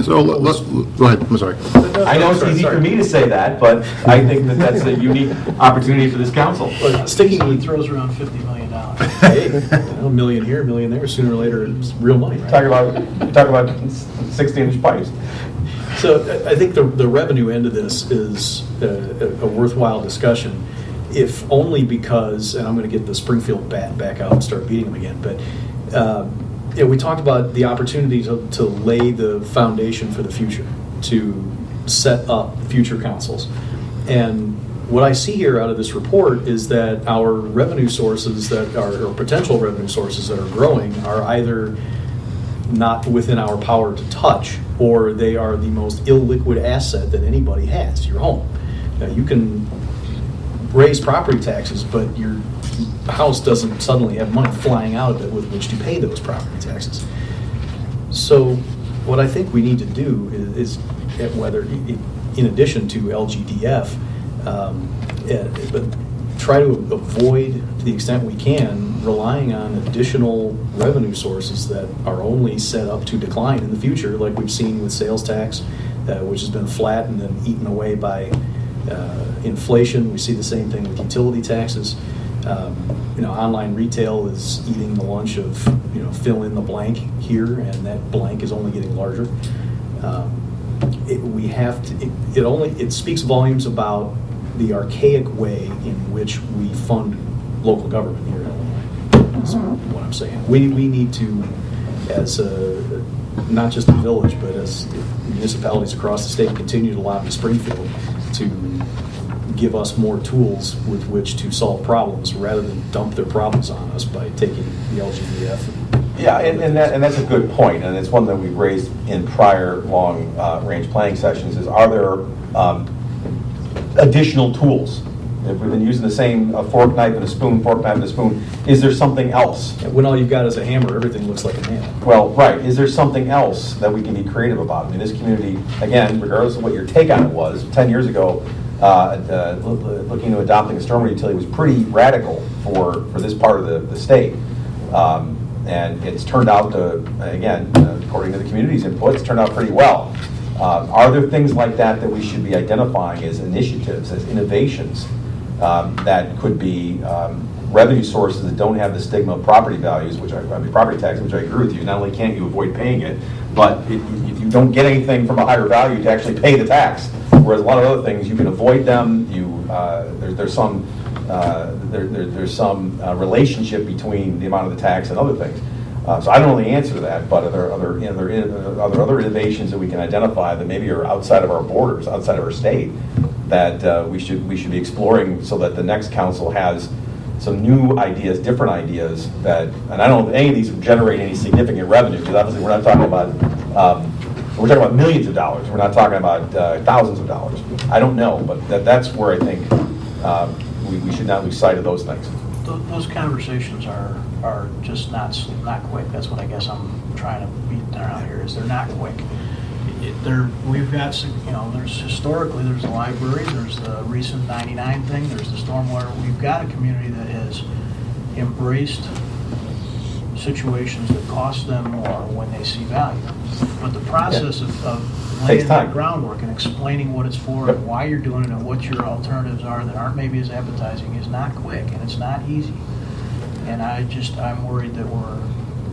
So let's, go ahead, I'm sorry. I know it's easy for me to say that, but I think that that's a unique opportunity for this council. Sticking with throws around $50 million. Hey, a million here, a million there, sooner or later, it's real money, right? Talk about 16-inch pipes. So I think the revenue end of this is a worthwhile discussion, if only because, and I'm going to get the Springfield bat back out and start beating them again, but we talked about the opportunity to lay the foundation for the future, to set up future councils. And what I see here out of this report is that our revenue sources that are, or potential revenue sources that are growing, are either not within our power to touch, or they are the most illiquid asset that anybody has, your home. Now, you can raise property taxes, but your house doesn't suddenly have money flying out of it with which to pay those property taxes. So what I think we need to do is whether, in addition to LGDF, but try to avoid, to the extent we can, relying on additional revenue sources that are only set up to decline in the future, like we've seen with sales tax, which has been flat and then eaten away by inflation. We see the same thing with utility taxes. Online retail is eating the lunch of, fill in the blank here, and that blank is only getting larger. It speaks volumes about the archaic way in which we fund local government here in Illinois. That's what I'm saying. We need to, as not just a village, but as municipalities across the state, continue to lobby Springfield to give us more tools with which to solve problems, rather than dump their problems on us by taking the LGDF. Yeah, and that's a good point, and it's one that we've raised in prior long-range planning sessions, is are there additional tools? If we've been using the same fork, knife, and a spoon, is there something else? When all you've got is a hammer, everything looks like a nail. Well, right. Is there something else that we can be creative about? I mean, this community, again, regardless of what your take on it was, 10 years ago, looking to adopting a stormwater utility was pretty radical for this part of the state. And it's turned out to, again, according to the community's input, it's turned out pretty well. Are there things like that we should be identifying as initiatives, as innovations, that could be revenue sources that don't have the stigma of property values, property tax, which I agree with you. Not only can't you avoid paying it, but if you don't get anything from a higher value to actually pay the tax. Whereas a lot of other things, you can avoid them. There's some relationship between the amount of the tax and other things. So I don't know the answer to that, but are there other innovations that we can identify that maybe are outside of our borders, outside of our state, that we should be exploring, so that the next council has some new ideas, different ideas that, and I don't know if any of these would generate any significant revenue, because obviously we're not talking about, we're talking about millions of dollars. We're not talking about thousands of dollars. I don't know, but that's where I think we should not lose sight of those things. Those conversations are just not quick. That's what I guess I'm trying to beat around here, is they're not quick. We've got, there's historically, there's the library, there's the recent 99 thing, there's the stormwater. We've got a community that has embraced situations that cost them more when they see value. But the process of laying that groundwork and explaining what it's for and why you're doing it and what your alternatives are that aren't maybe as appetizing is not quick, and it's not easy. And I'm worried that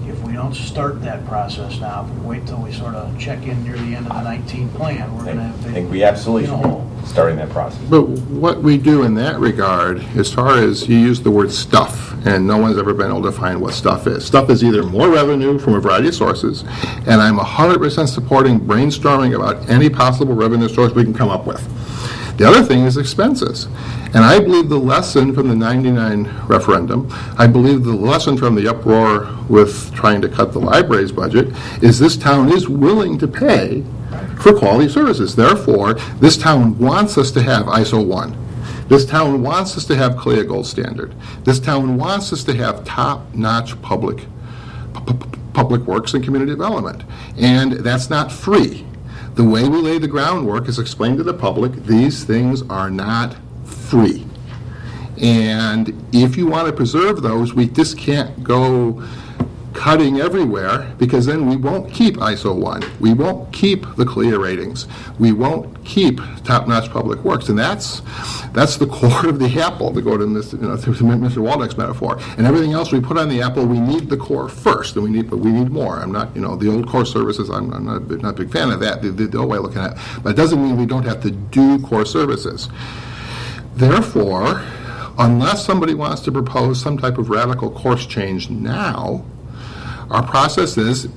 if we don't start that process now, if we wait till we sort of check in near the end of the 19 plan, we're going to have to... I think we absolutely should be starting that process. But what we do in that regard, as far as you use the word stuff, and no one's ever been able to find what stuff is. Stuff is either more revenue from a variety of sources, and I'm 100% supporting brainstorming about any possible revenue source we can come up with. The other thing is expenses. And I believe the lesson from the 99 referendum, I believe the lesson from the uproar with trying to cut the library's budget, is this town is willing to pay for quality services. Therefore, this town wants us to have ISO 1. This town wants us to have CLIA Gold Standard. This town wants us to have top-notch public works and community development. And that's not free. The way we lay the groundwork is explained to the public, these things are not free. And if you want to preserve those, we just can't go cutting everywhere, because then we won't keep ISO 1. We won't keep the CLIA ratings. We won't keep top-notch public works. And that's the core of the apple, to go to Mr. Waldeck's metaphor. And everything else we put on the apple, we need the core first, and we need more. I'm not, the old core services, I'm not a big fan of that, the old way of looking at it. But it doesn't mean we don't have to do core services. Therefore, unless somebody wants to propose some type of radical course change now, our process is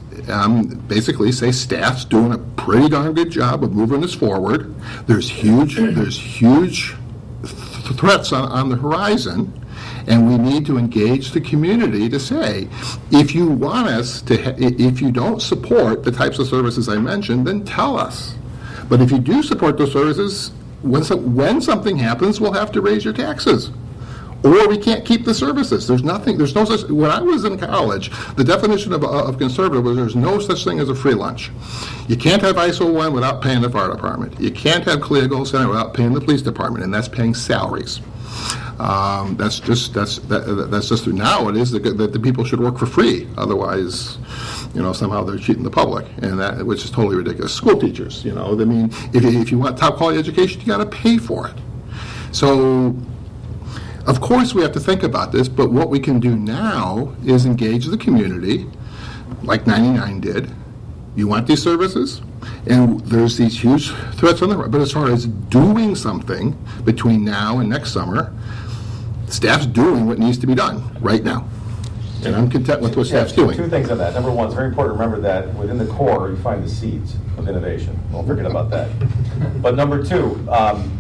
basically say staff's doing a pretty darn good job of moving us forward. There's huge threats on the horizon, and we need to engage the community to say, if you want us to, if you don't support the types of services I mentioned, then tell us. But if you do support those services, when something happens, we'll have to raise your taxes. Or we can't keep the services. There's no such, when I was in college, the definition of conservative was there's no such thing as a free lunch. You can't have ISO 1 without paying the fire department. You can't have CLIA Gold Center without paying the police department, and that's paying salaries. That's just now it is that the people should work for free. Otherwise, somehow they're cheating the public, and which is totally ridiculous. School teachers, I mean, if you want top quality education, you got to pay for it. So, of course, we have to think about this, but what we can do now is engage the community, like 99 did. You want these services? And there's these huge threats on the road. But as far as doing something between now and next summer, staff's doing what needs to be done right now. And I'm content with what staff's doing. Two things on that. Number one, it's very important to remember that within the core, you find the seeds of innovation. Don't forget about that. But number two,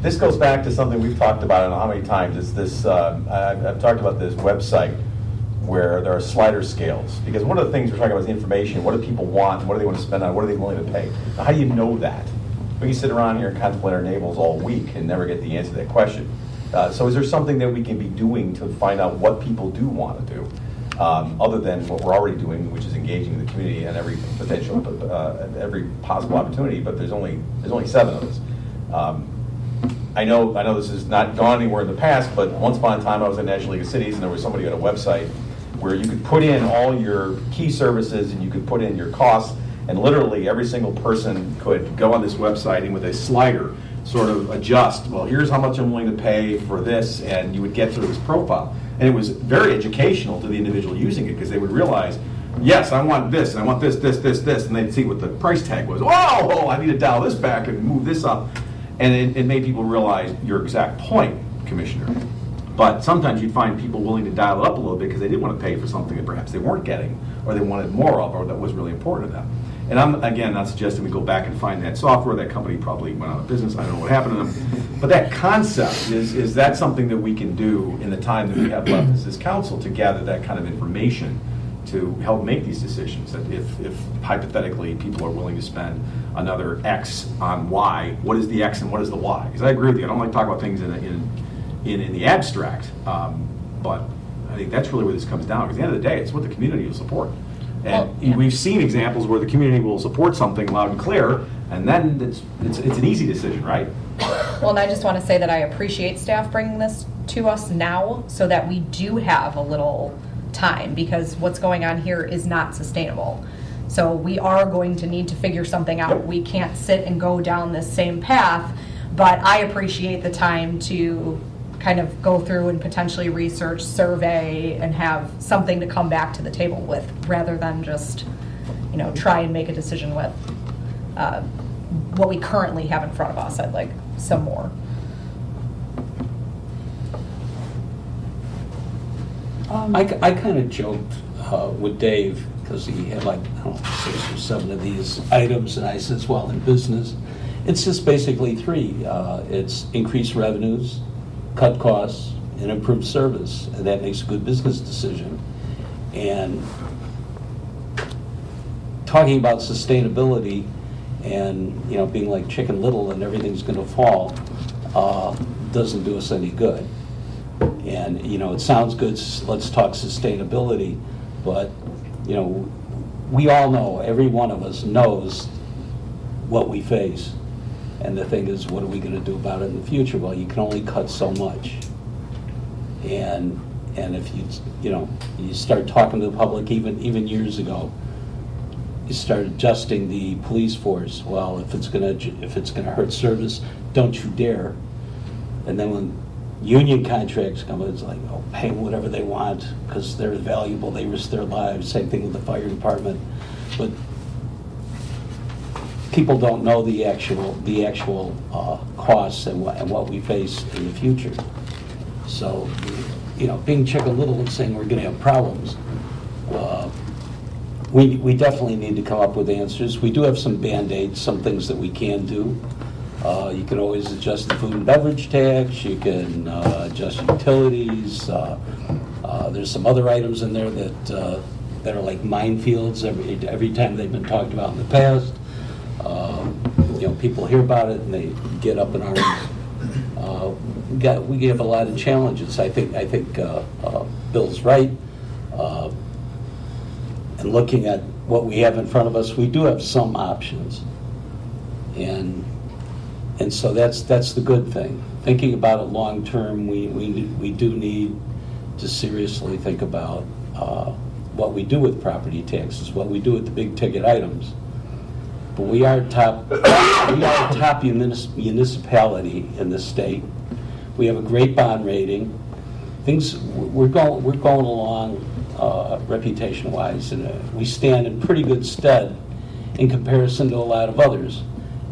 this goes back to something we've talked about, I don't know how many times. It's this, I've talked about this website where there are slider scales. Because one of the things we're talking about is information. What do people want? What do they want to spend on? What are they willing to pay? Now, how do you know that? We can sit around here and contemplate our navels all week and never get the answer to that question. So is there something that we can be doing to find out what people do want to do? Other than what we're already doing, which is engaging the community and every potential, every possible opportunity. But there's only 7 of us. I know this has not gone anywhere in the past, but once upon a time I was at National League of Cities, and there was somebody on a website where you could put in all your key services and you could put in your costs, and literally every single person could go on this website and with a slider sort of adjust. Well, here's how much I'm willing to pay for this, and you would get sort of this profile. And it was very educational to the individual using it, because they would realize, yes, I want this, and I want this, and they'd see what the price tag was. Oh, I need to dial this back and move this up. And it made people realize your exact point, Commissioner. But sometimes you'd find people willing to dial it up a little bit because they didn't want to pay for something that perhaps they weren't getting, or they wanted more of, or that was really important to them. And I'm, again, not suggesting we go back and find that software. That company probably went out of business. I don't know what happened to them. But that concept, is that something that we can do in the time that we have left as this council to gather that kind of information to help make these decisions? That if hypothetically people are willing to spend another X on Y, what is the X and what is the Y? Because I agree with you. I don't like to talk about things in in the abstract. But I think that's really where this comes down, because at the end of the day, it's what the community will support. And we've seen examples where the community will support something loud and clear, and then it's an easy decision, right? Well, and I just want to say that I appreciate staff bringing this to us now so that we do have a little time, because what's going on here is not sustainable. So we are going to need to figure something out. We can't sit and go down this same path, but I appreciate the time to kind of go through and potentially research, survey, and have something to come back to the table with, rather than just, try and make a decision with what we currently have in front of us. I'd like some more. I kind of joked with Dave, because he had 6 or 7 of these items, and I says, well, in business, it's just basically 3. It's increased revenues, cut costs, and improve service, and that makes a good business decision. And talking about sustainability and being like Chicken Little and everything's going to fall doesn't do us any good. And it sounds good, let's talk sustainability, but we all know, every one of us knows what we face. And the thing is, what are we going to do about it in the future? Well, you can only cut so much. And if you start talking to the public, even years ago, you start adjusting the police force. Well, if it's going to hurt service, don't you dare. And then when union contracts come, it's like, pay them whatever they want because they're valuable. They risk their lives. Same thing with the fire department. But people don't know the actual costs and what we face in the future. So, being Chicken Little and saying we're going to have problems, we definitely need to come up with answers. We do have some Band-Aids, some things that we can do. You can always adjust the food and beverage tax. You can adjust utilities. There's some other items in there that are like minefields every time they've been talked about in the past. People hear about it and they get up in arms. We have a lot of challenges. I think Bill's right. And looking at what we have in front of us, we do have some options. And so that's the good thing. Thinking about it long term, we do need to seriously think about what we do with property taxes, what we do with the big ticket items. But we are a top municipality in the state. We have a great bond rating. We're going along reputation-wise, and we stand in pretty good stead in comparison to a lot of others.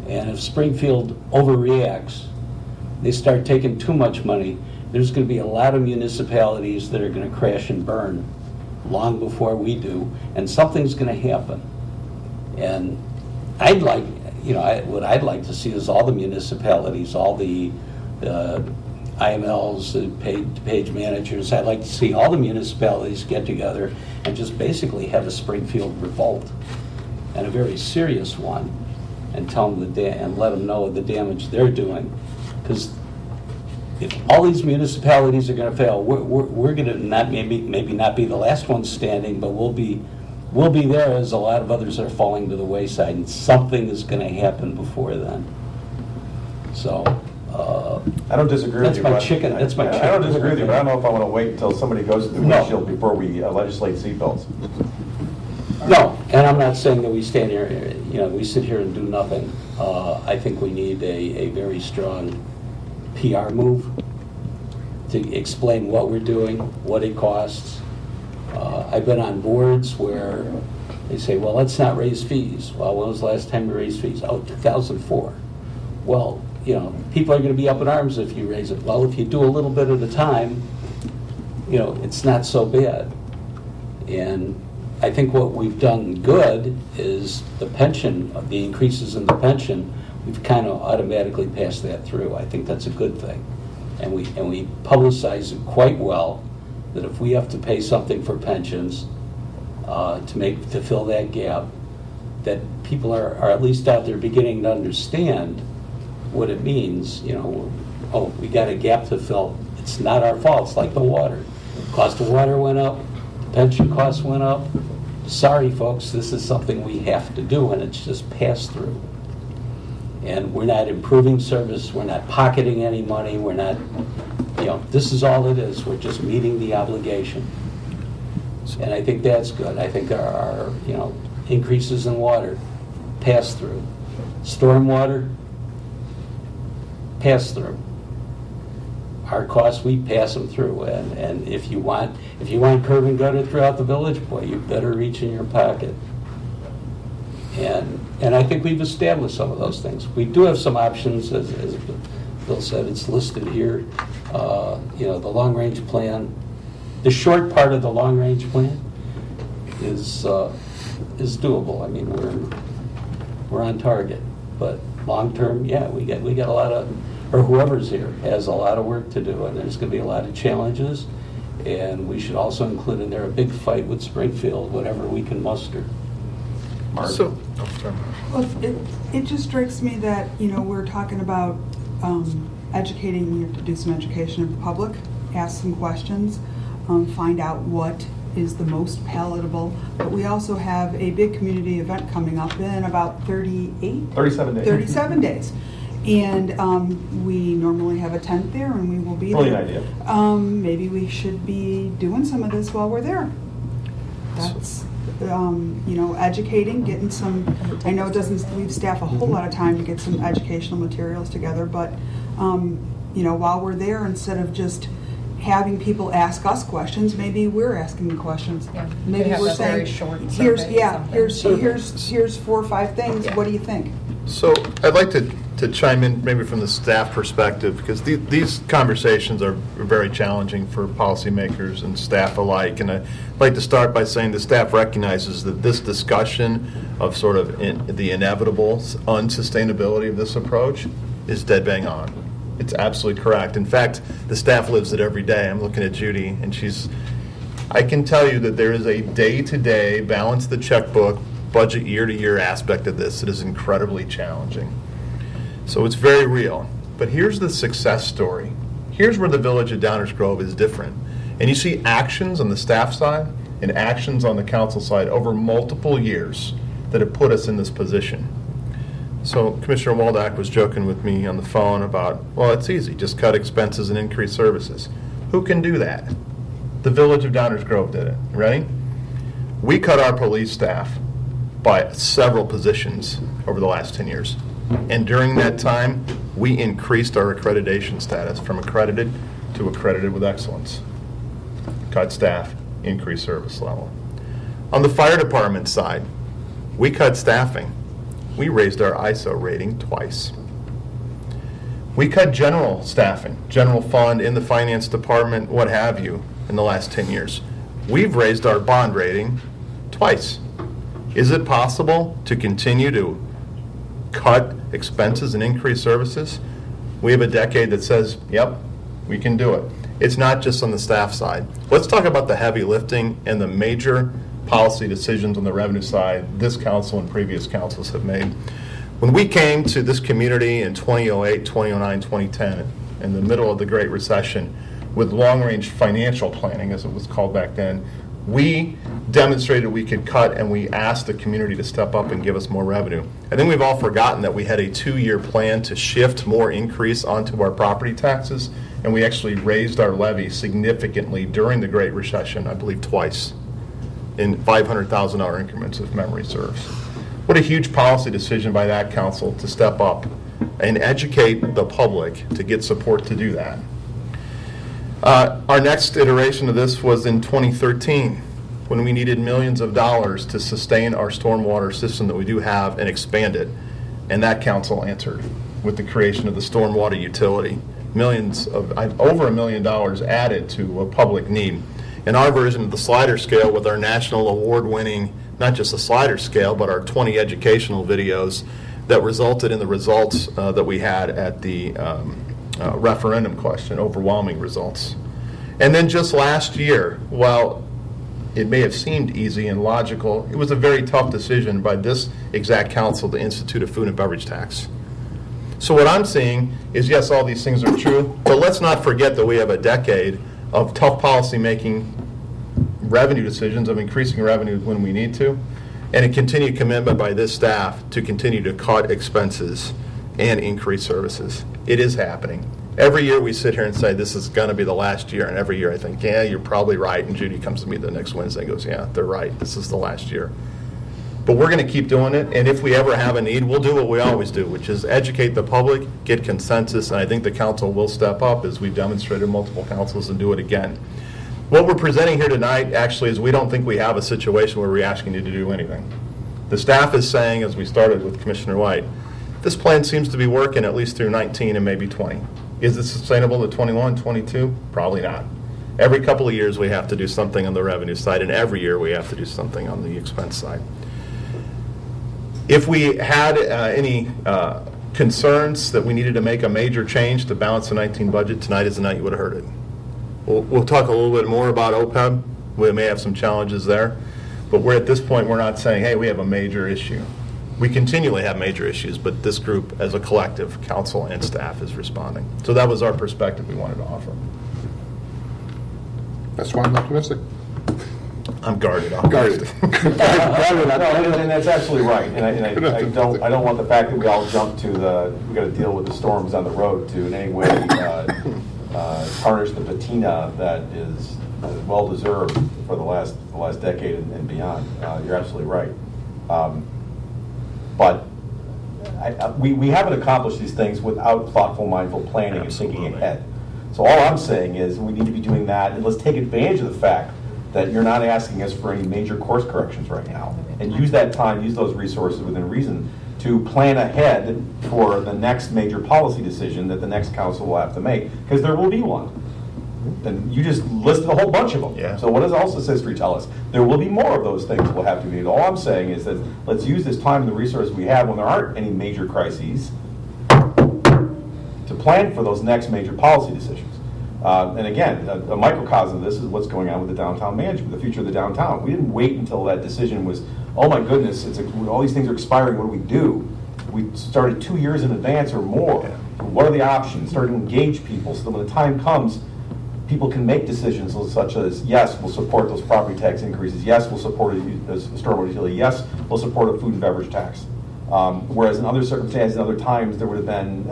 And if Springfield overreacts, they start taking too much money, there's going to be a lot of municipalities that are going to crash and burn long before we do, and something's going to happen. And what I'd like to see is all the municipalities, all the IMLs, page managers, I'd like to see all the municipalities get together and just basically have a Springfield revolt, and a very serious one, and tell them and let them know the damage they're doing. Because if all these municipalities are going to fail, we're going to maybe not be the last ones standing, but we'll be there as a lot of others are falling to the wayside, and something is going to happen before then. So I don't disagree with you. That's my chicken. I don't disagree with you, but I don't know if I want to wait until somebody goes through the windshield before we legislate seatbelts. No, and I'm not saying that we stand here, we sit here and do nothing. I think we need a very strong PR move to explain what we're doing, what it costs. I've been on boards where they say, well, let's not raise fees. Well, when was the last time we raised fees? Oh, 2004. Well, people are going to be up in arms if you raise it. Well, if you do a little bit at a time, it's not so bad. And I think what we've done good is the pension, the increases in the pension, we've kind of automatically passed that through. I think that's a good thing. And we publicize it quite well, that if we have to pay something for pensions to fill that gap, that people are at least out there beginning to understand what it means. We got a gap to fill. It's not our fault. It's like the water. Cost of water went up, pension costs went up. Sorry, folks, this is something we have to do, and it's just passed through. And we're not improving service, we're not pocketing any money, we're not, this is all it is. We're just meeting the obligation. And I think that's good. I think our increases in water, pass through. Stormwater, pass through. Our costs, we pass them through. And if you want curb and gutter throughout the village, boy, you better reach in your pocket. And I think we've established some of those things. We do have some options, as Bill said, it's listed here. The long-range plan, the short part of the long-range plan is doable. I mean, we're on target. But long-term, yeah, we got a lot of, or whoever's here has a lot of work to do, and there's going to be a lot of challenges. And we should also include in there a big fight with Springfield, whatever we can muster. So, well, it just strikes me that, we're talking about educating, we have to do some education of the public, ask some questions, find out what is the most palatable, but we also have a big community event coming up in about 37 days. 37 days. And we normally have a tent there, and we will be there. Brilliant idea. Maybe we should be doing some of this while we're there. That's, educating, getting some, I know it doesn't leave staff a whole lot of time to get some educational materials together, but, while we're there, instead of just having people ask us questions, maybe we're asking the questions. Yeah. Maybe Have we're a very saying, short here's survey or something. here's 4 or 5 things, what do you think? So I'd like to chime in maybe from the staff perspective, because these conversations are very challenging for policymakers and staff alike. And I'd like to start by saying the staff recognizes that this discussion of sort of the inevitable unsustainability of this approach is dead bang on. It's absolutely correct. In fact, the staff lives it every day. I'm looking at Judy, and I can tell you that there is a day-to-day, balance the checkbook, budget year-to-year aspect of this that is incredibly challenging. So it's very real. But here's the success story. Here's where the village of Downers Grove is different. And you see actions on the staff side and actions on the council side over multiple years that have put us in this position. So Commissioner Waldock was joking with me on the phone about, well, it's easy, just cut expenses and increase services. Who can do that? The village of Downers Grove did it. Ready? We cut our police staff by several positions over the last 10 years. And during that time, we increased our accreditation status from accredited to accredited with excellence. Cut staff, increase service level. On the fire department side, we cut staffing. We raised our ISO rating twice. We cut general staffing, general fund in the finance department, what have you, in the last 10 years. We've raised our bond rating twice. Is it possible to continue to cut expenses and increase services? We have a decade that says, yep, we can do it. It's not just on the staff side. Let's talk about the heavy lifting and the major policy decisions on the revenue side this council and previous councils have made. When we came to this community in 2008, 2009, 2010, in the middle of the Great Recession, with long-range financial planning, as it was called back then, we demonstrated we could cut, and we asked the community to step up and give us more revenue. I think we've all forgotten that we had a 2-year plan to shift more increase onto our property taxes, and we actually raised our levy significantly during the Great Recession, I believe twice, in $500,000 increments, if memory serves. What a huge policy decision by that council to step up and educate the public to get support to do that. Our next iteration of this was in 2013, when we needed millions of dollars to sustain our stormwater system that we do have and expand it. And that council answered with the creation of the stormwater utility. Over $1 million added to a public need. In our version of the slider scale, with our national award-winning, not just the slider scale, but our 20 educational videos that resulted in the results that we had at the referendum question, overwhelming results. And then just last year, while it may have seemed easy and logical, it was a very tough decision by this exact council to institute a food and beverage tax. So what I'm seeing is, yes, all these things are true, but let's not forget that we have a decade of tough policy-making, revenue decisions, of increasing revenue when we need to, and a continued commitment by this staff to continue to cut expenses and increase services. It is happening. Every year we sit here and say, this is going to be the last year, and every year I think, yeah, you're probably right, and Judy comes to me the next Wednesday and goes, yeah, they're right, this is the last year. But we're going to keep doing it, and if we ever have a need, we'll do what we always do, which is educate the public, get consensus, and I think the council will step up, as we've demonstrated multiple councils, and do it again. What we're presenting here tonight actually is we don't think we have a situation where we're asking you to do anything. The staff is saying, as we started with Commissioner White, this plan seems to be working at least through 19 and maybe 20. Is it sustainable to 21, 22? Probably not. Every couple of years we have to do something on the revenue side, and every year we have to do something on the expense side. If we had any concerns that we needed to make a major change to balance the 19 budget, tonight is the night you would have heard it. We'll talk a little bit more about OPEB. We may have some challenges there, but we're at this point, we're not saying, hey, we have a major issue. We continually have major issues, but this group, as a collective, council and staff, is responding. So that was our perspective we wanted to offer. That's why I'm optimistic. I'm guarded. Guarded. And that's absolutely right. And I don't want the fact that we all jump to we got to deal with the storms on the road to in any way tarnish the patina that is well deserved for the last decade and beyond. You're absolutely right. But we haven't accomplished these things without thoughtful, mindful planning and thinking ahead. So all I'm saying is we need to be doing that, and let's take advantage of the fact that you're not asking us for any major course corrections right now, and use that time, use those resources within reason to plan ahead for the next major policy decision that the next council will have to make, because there will be one. And you just listed a whole bunch of them. Yeah. So what does also history tell us? There will be more of those things that will have to be made. All I'm saying is that let's use this time and the resources we have when there aren't any major crises to plan for those next major policy decisions. And again, a microcosm of this is what's going on with the downtown management, the future of the downtown. We didn't wait until that decision was, oh my goodness, all these things are expiring, what do we do? We started 2 years in advance or more. What are the options? Started to engage people so that when the time comes, people can make decisions such as, yes, we'll support those property tax increases, yes, we'll support a stormwater utility, yes, we'll support a food and beverage tax. Whereas in other circumstances, in other times, there would have been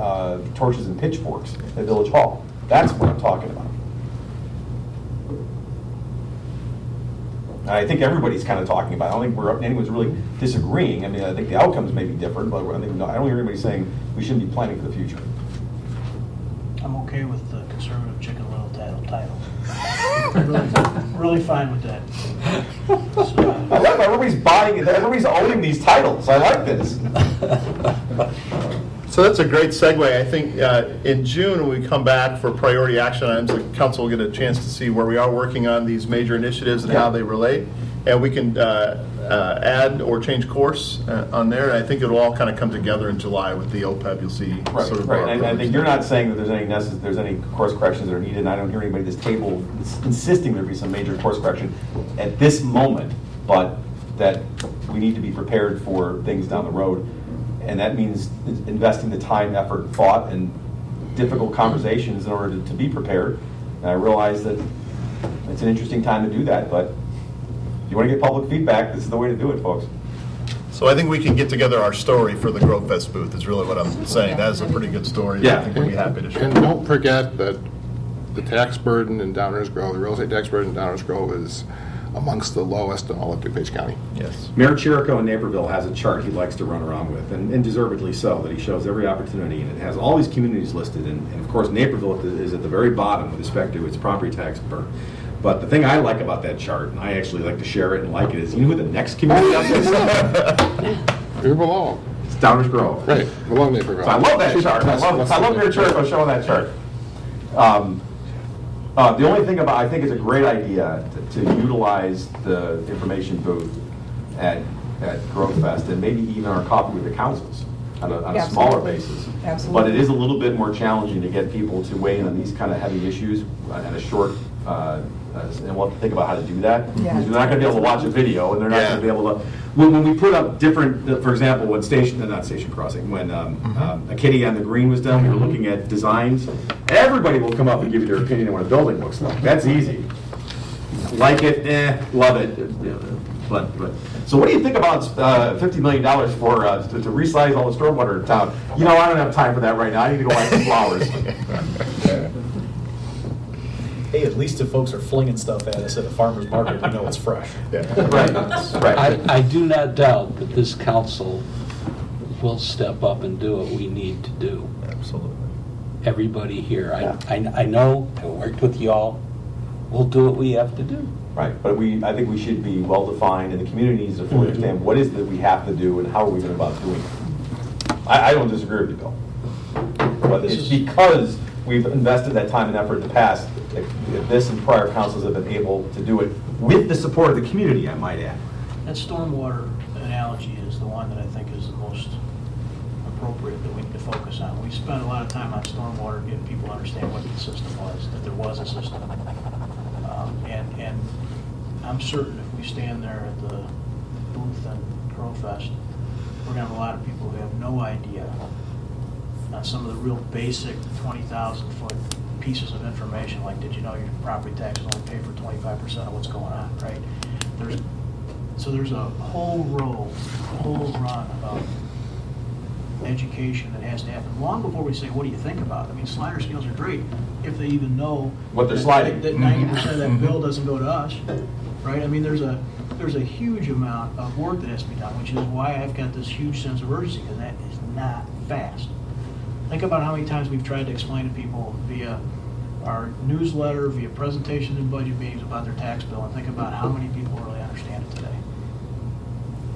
torches and pitchforks at Village Hall. That's what I'm talking about. And I think everybody's kind of talking about it. I don't think anyone's really disagreeing. I mean, I think the outcomes may be different, but I don't hear anybody saying we shouldn't be planning for the future. I'm okay with the conservative Chicken Little title. Really fine with that. I love how everybody's buying it. Everybody's owning these titles. I like this. So that's a great segue. I think in June, when we come back for priority action items, the council will get a chance to see where we are working on these major initiatives and how they relate. And we can add or change course on there. And I think it'll all kind of come together in July with the OPEB. You'll see sort of right. And I think you're not saying that there's any course corrections that are needed. And I don't hear anybody at this table insisting there be some major course correction at this moment, but that we need to be prepared for things down the road. And that means investing the time, effort, thought, and difficult conversations in order to be prepared. And I realize that it's an interesting time to do that, but if you want to get public feedback, this is the way to do it, folks. So I think we can get together our story for the Grove Fest booth is really what I'm saying. That is a pretty good story that I think we'll be happy to share. And don't forget that the tax burden in Downers Grove, the real estate tax burden in Downers Grove is amongst the lowest in all of DuPage County. Yes. Mayor Chirico in Naperville has a chart he likes to run around with, and deservedly so, that he shows every opportunity, and it has all these communities listed, and of course Naperville is at the very bottom with respect to its property tax burden. But the thing I like about that chart, and I actually like to share it and like it, is you know who the next community up is? You're below. It's Downers Grove. Right, below Naperville. So I love that chart. I love Mayor Chirico showing that chart. The only thing I think it's a great idea to utilize the information booth at Grove Fest and maybe even our coffee with the councils on a smaller basis. Absolutely. But it is a little bit more challenging to get people to weigh in on these kind of heavy issues at a short, and we'll have to think about how to do that. Yeah. Because they're not going to be able to watch a video, and they're not going to be able to when we put up different, for example, when not Station Crossing, when a Kitty on the Green was done, we were looking at designs. Everybody will come up and give you their opinion on what a building looks like. That's easy. Like it, love it. But so what do you think about $50 million for to resize all the stormwater in town? You know, I don't have time for that right now. I need to go buy some flowers. Hey, at least if folks are flinging stuff at us at a farmer's market, we know it's fresh. Right. I do not doubt that this council will step up and do what we need to do. Absolutely. Everybody here, I know, I worked with y'all, we'll do what we have to do. Right, but I think we should be well-defined, and the community needs to fully understand what is it that we have to do and how are we going about doing it. I don't disagree with you, Bill. But it's because we've invested that time and effort in the past, that this and prior councils have been able to do it with the support of the community, I might add. That stormwater analogy is the one that I think is the most appropriate that we need to focus on. We spent a lot of time on stormwater getting people to understand what the system was, that there was a system. And I'm certain if we stand there at the booth in Crowfest, we're going to have a lot of people who have no idea on some of the real basic 20,000-foot pieces of information, like did you know your property taxes only pay for 25% of what's going on, right? There's a whole run of education that has to happen long before we say, what do you think about it? I mean, slider scales are great if they even know what they're sliding. That 90% of that bill doesn't go to us, right? I mean, there's a huge amount of work that has to be done, which is why I've got this huge sense of urgency, because that is not fast. Think about how many times we've tried to explain to people via our newsletter, via presentations and budget meetings about their tax bill, and think about how many people really understand it today.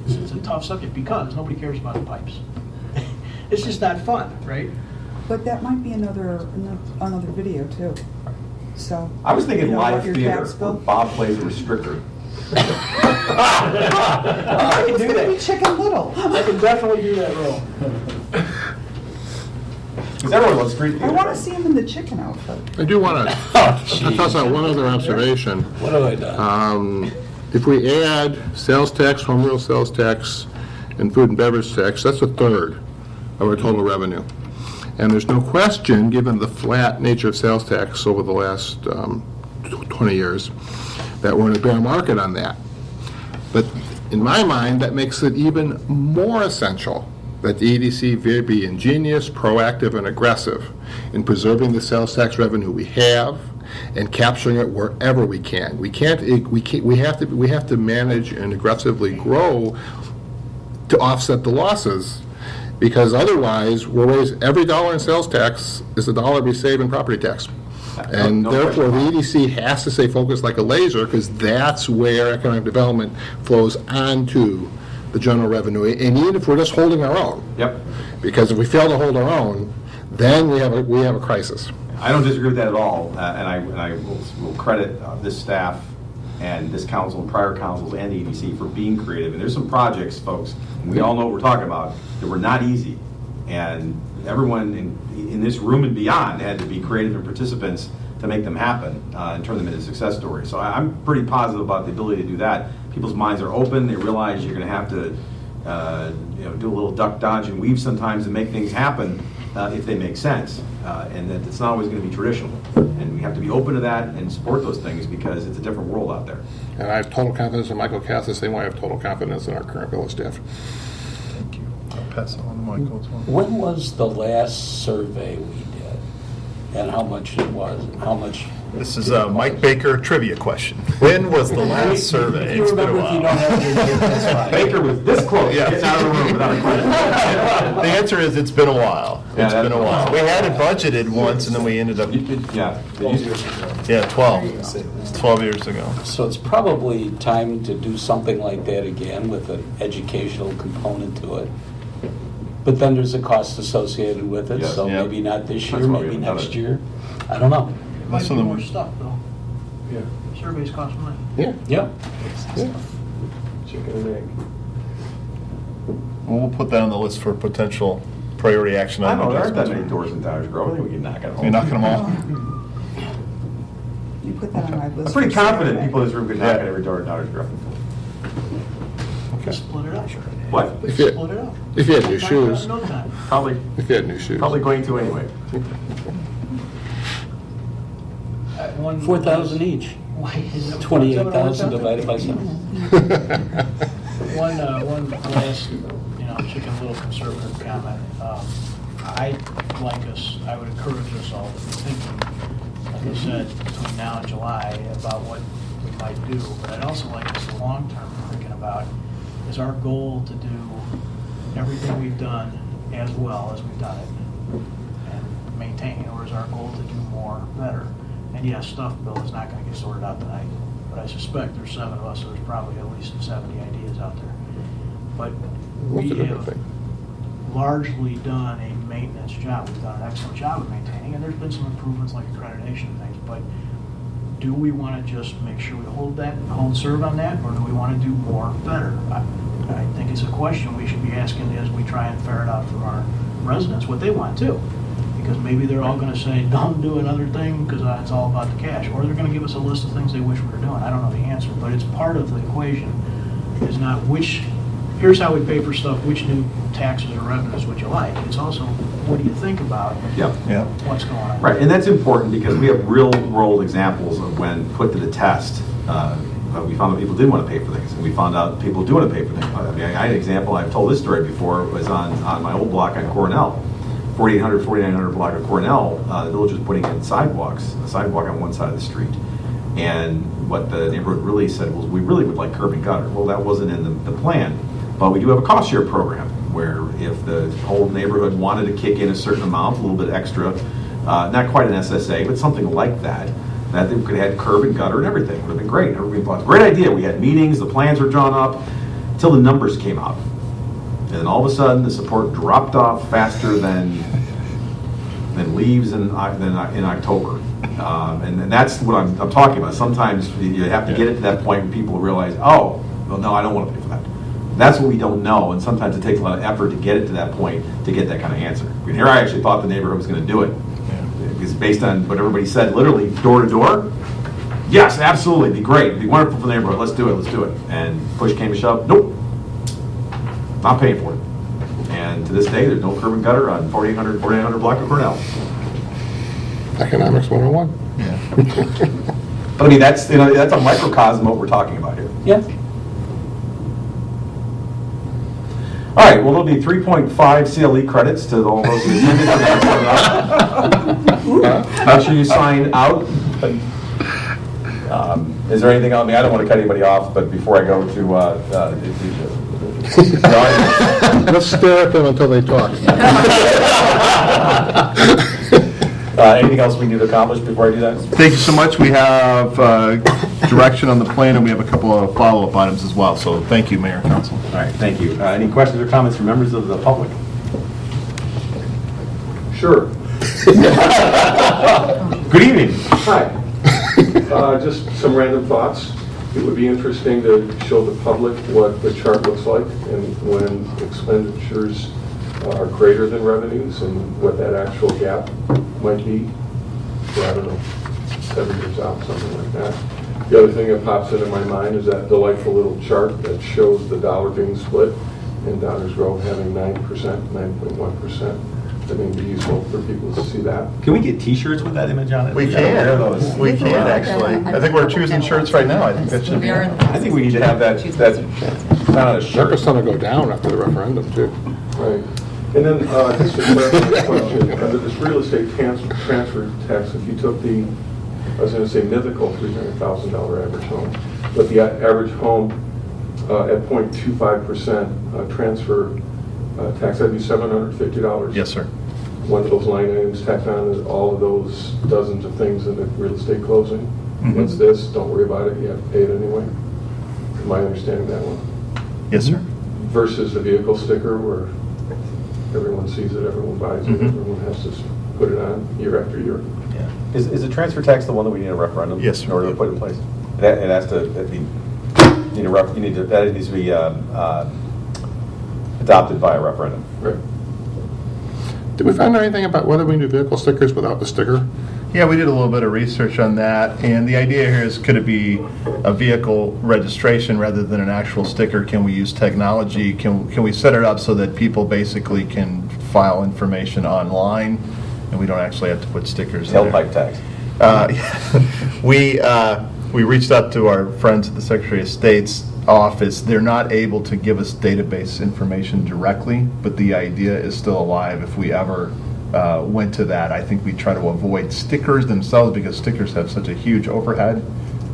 It's a tough subject because nobody cares about the pipes. It's just not fun, right? But that might be another video too. So I was thinking live your theater, tax bill? where Bob plays a restrictor. I can do that. Chicken Little. I can definitely do that role. Because everyone loves street theater. I want to see him in the chicken outfit. I do want to toss out one other observation. What have I done? If we add sales tax, home rule sales tax, and food and beverage tax, that's a third of our total revenue. And there's no question, given the flat nature of sales tax over the last 20 years, that we're in a bear market on that. But in my mind, that makes it even more essential that the EDC be ingenious, proactive, and aggressive in preserving the sales tax revenue we have and capturing it wherever we can. We have to manage and aggressively grow to offset the losses, because otherwise every dollar in sales tax is a dollar we save in property tax. And therefore, the EDC has to stay focused like a laser, because that's where economic development flows onto the general revenue, and even if we're just holding our own. Yep. Because if we fail to hold our own, then we have a crisis. I don't disagree with that at all, and I will credit this staff and this council and prior councils and the EDC for being creative. And there's some projects, folks, and we all know what we're talking about, that were not easy. And everyone in this room and beyond had to be creative and participants to make them happen and turn them into success stories. So I'm pretty positive about the ability to do that. People's minds are open. They realize you're going to have to do a little duck, dodge, and weave sometimes to make things happen if they make sense. And that it's not always going to be traditional. And we have to be open to that and support those things, because it's a different world out there. And I have total confidence in Michael Cass the same way I have total confidence in our current village staff. Thank you. I'll pass it on to Michael as well. When was the last survey we did? And how much it was? And how much? This is a Mike Baker trivia question. When was the last survey? If you remember, if you don't have to, that's fine. Baker was this close, getting out of the room without a question. The answer is it's been a while. It's been a while. We had it budgeted once, and then we ended up. 12 years ago. So it's probably time to do something like that again with an educational component to it. But then there's a cost associated with it, so maybe not this year, maybe next year. I don't know. Might be more stuff, though. Yeah. Surveys cost money. Yeah. Yeah. Chicken and egg. Well, we'll put that on the list for potential priority action. I don't know, there aren't that many doors in Downers Grove. I think we can knock it home. You're knocking them all? You put that on my list. I'm pretty for confident Saturday. people in this room could knock on every door in Downers Grove. Split it up. What? If you- Split it up. if you had new Talk about shoes. it another time. Probably, If you had new shoes. probably going to anyway. One- 4,000 each. Why is it- 28,000 divided by 7. One last, chicken little conservative comment. I would encourage us all to be thinking, like I said, between now and July about what we might do. But I'd also like us the long term thinking about, is our goal to do everything we've done as well as we've done it and maintain, or is our goal to do more better? And yes, stuff bill is not going to get sorted out tonight, but I suspect there's 7 of us, so there's probably at least 70 ideas out there. But we have largely done a maintenance job. We've done an excellent job of maintaining, and there's been some improvements like accreditation and things, but do we want to just make sure we hold serve on that, or do we want to do more better? I think it's a question we should be asking as we try and ferret out from our residents what they want too. Because maybe they're all going to say, don't do another thing because it's all about the cash. Or they're going to give us a list of things they wish we were doing. I don't know the answer, but it's part of the equation. Is not here's how we pay for stuff, which new taxes or revenues would you like? It's also, what do you think about what's going on? Right, and that's important because we have real-world examples of when put to the test, we found that people didn't want to pay for things, and we found out people do want to pay for things. I mean, I had an example, I've told this story before, it was on my old block on Cornell. 4800, 4900 block of Cornell, the village was putting in a sidewalk on one side of the street. And what the neighborhood really said was, we really would like curb and gutter. Well, that wasn't in the plan, but we do have a cost share program where if the whole neighborhood wanted to kick in a certain amount, a little bit extra, not quite an SSA, but something like that they could have had curb and gutter and everything. It would have been great. Everybody thought, great idea. We had meetings, the plans were drawn up, until the numbers came out. And then all of a sudden, the support dropped off faster than leaves in October. And that's what I'm talking about. Sometimes you have to get it to that point where people realize, oh, well, no, I don't want to pay for that. That's what we don't know, and sometimes it takes a lot of effort to get it to that point to get that kind of answer. I mean, here I actually thought the neighborhood was going to do it. Because based on what everybody said, literally door to door, yes, absolutely, it'd be great. It'd be wonderful for the neighborhood. Let's do it. And push came to shove, nope, not paying for it. And to this day, there's no curb and gutter on 4800 block of Cornell. Economics 101. Yeah. But I mean, that's a microcosm of what we're talking about here. Yeah. All right, well, there'll be 3.5 CLE credits to all those who attended. Make sure you sign out. Is there anything on me? I don't want to cut anybody off, but before I go to Let's stare at them until they talk. anything else we need to accomplish before I do that? Thank you so much. We have direction on the plan, and we have a couple of follow-up items as well. So thank you, Mayor and Council. All right, thank you. Any questions or comments from members of the public? Sure. Good evening. Hi. Just some random thoughts. It would be interesting to show the public what the chart looks like and when expenditures are greater than revenues and what that actual gap might be for, I don't know, 7 years out, something like that. The other thing that pops into my mind is that delightful little chart that shows the dollar being split and Downers Grove having 9%, 9.1%. I think it'd be useful for people to see that. Can we get T-shirts with that image on it? We can. We can, actually. I think we're choosing shirts right now. I think that should be. I think we need to have that not on a shirt. That percent will go down after the referendum, too. Right. And then, just a clarifying question, under this real estate transfer tax, if you took the, I was gonna say mythical $300,000 average home, but the average home at 0.25% transfer tax, that'd be $750. Yes, sir. One of those line items tacked on is all of those dozens of things in the real estate closing. What's this? Don't worry about it, you have to pay it anyway. Am I understanding that one? Yes, sir. Versus the vehicle sticker where everyone sees it, everyone buys it, everyone has to put it on year after year. Yeah. Is the transfer tax the one that we need a referendum? Yes, sir. In order to put in place? It has to be, that needs to be adopted by a referendum. Right. Did we find out anything about whether we can do vehicle stickers without the sticker? Yeah, we did a little bit of research on that, and the idea here is, could it be a vehicle registration rather than an actual sticker? Can we use technology? Can we set it up so that people basically can file information online, and we don't actually have to put stickers in there? Tailpipe tax. We reached out to our friends at the Secretary of State's office. They're not able to give us database information directly, but the idea is still alive if we ever went to that. I think we try to avoid stickers themselves because stickers have such a huge overhead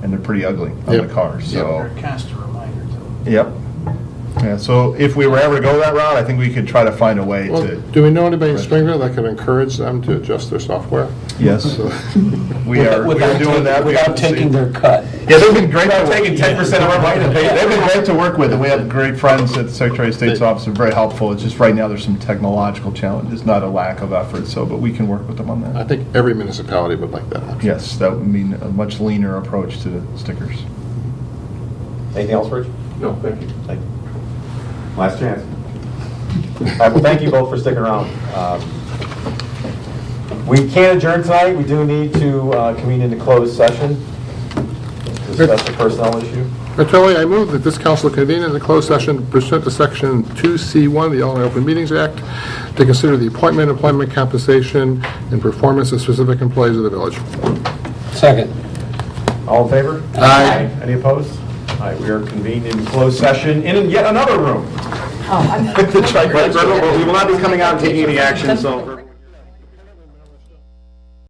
and they're pretty ugly on the cars. So, They're a constant reminder to them. yep. Yeah, so if we were ever to go that route, I think we could try to find a way Well, to. do we know anybody in Springfield that can encourage them to adjust their software? Yes. We are doing that. We have Without to taking see. their cut. Yeah, they've been great. Taking 10% of our money. They've been great to work with, and we have great friends at the Secretary of State's office. They're very helpful. It's just right now there's some technological challenges, not a lack of effort. So, but we can work with them on that. I think every municipality would like that option. Yes, that would mean a much leaner approach to the stickers. Anything else, Rich? No, thank you. Thank you. Last chance. All right, well, thank you both for sticking around. We can't adjourn tonight. We do need to convene into closed session. Discuss the personnel issue. Charlie, I move that this council convene in the closed session pursuant to Section 2C1 of the Illinois Open Meetings Act to consider the appointment, employment, compensation, and performance of specific employees of the village. Second. All in favor? Aye. Any opposed? All right, we are convened in closed session in yet another room. Oh, I'm. The Tri-County. We will not be coming out and taking any action, so.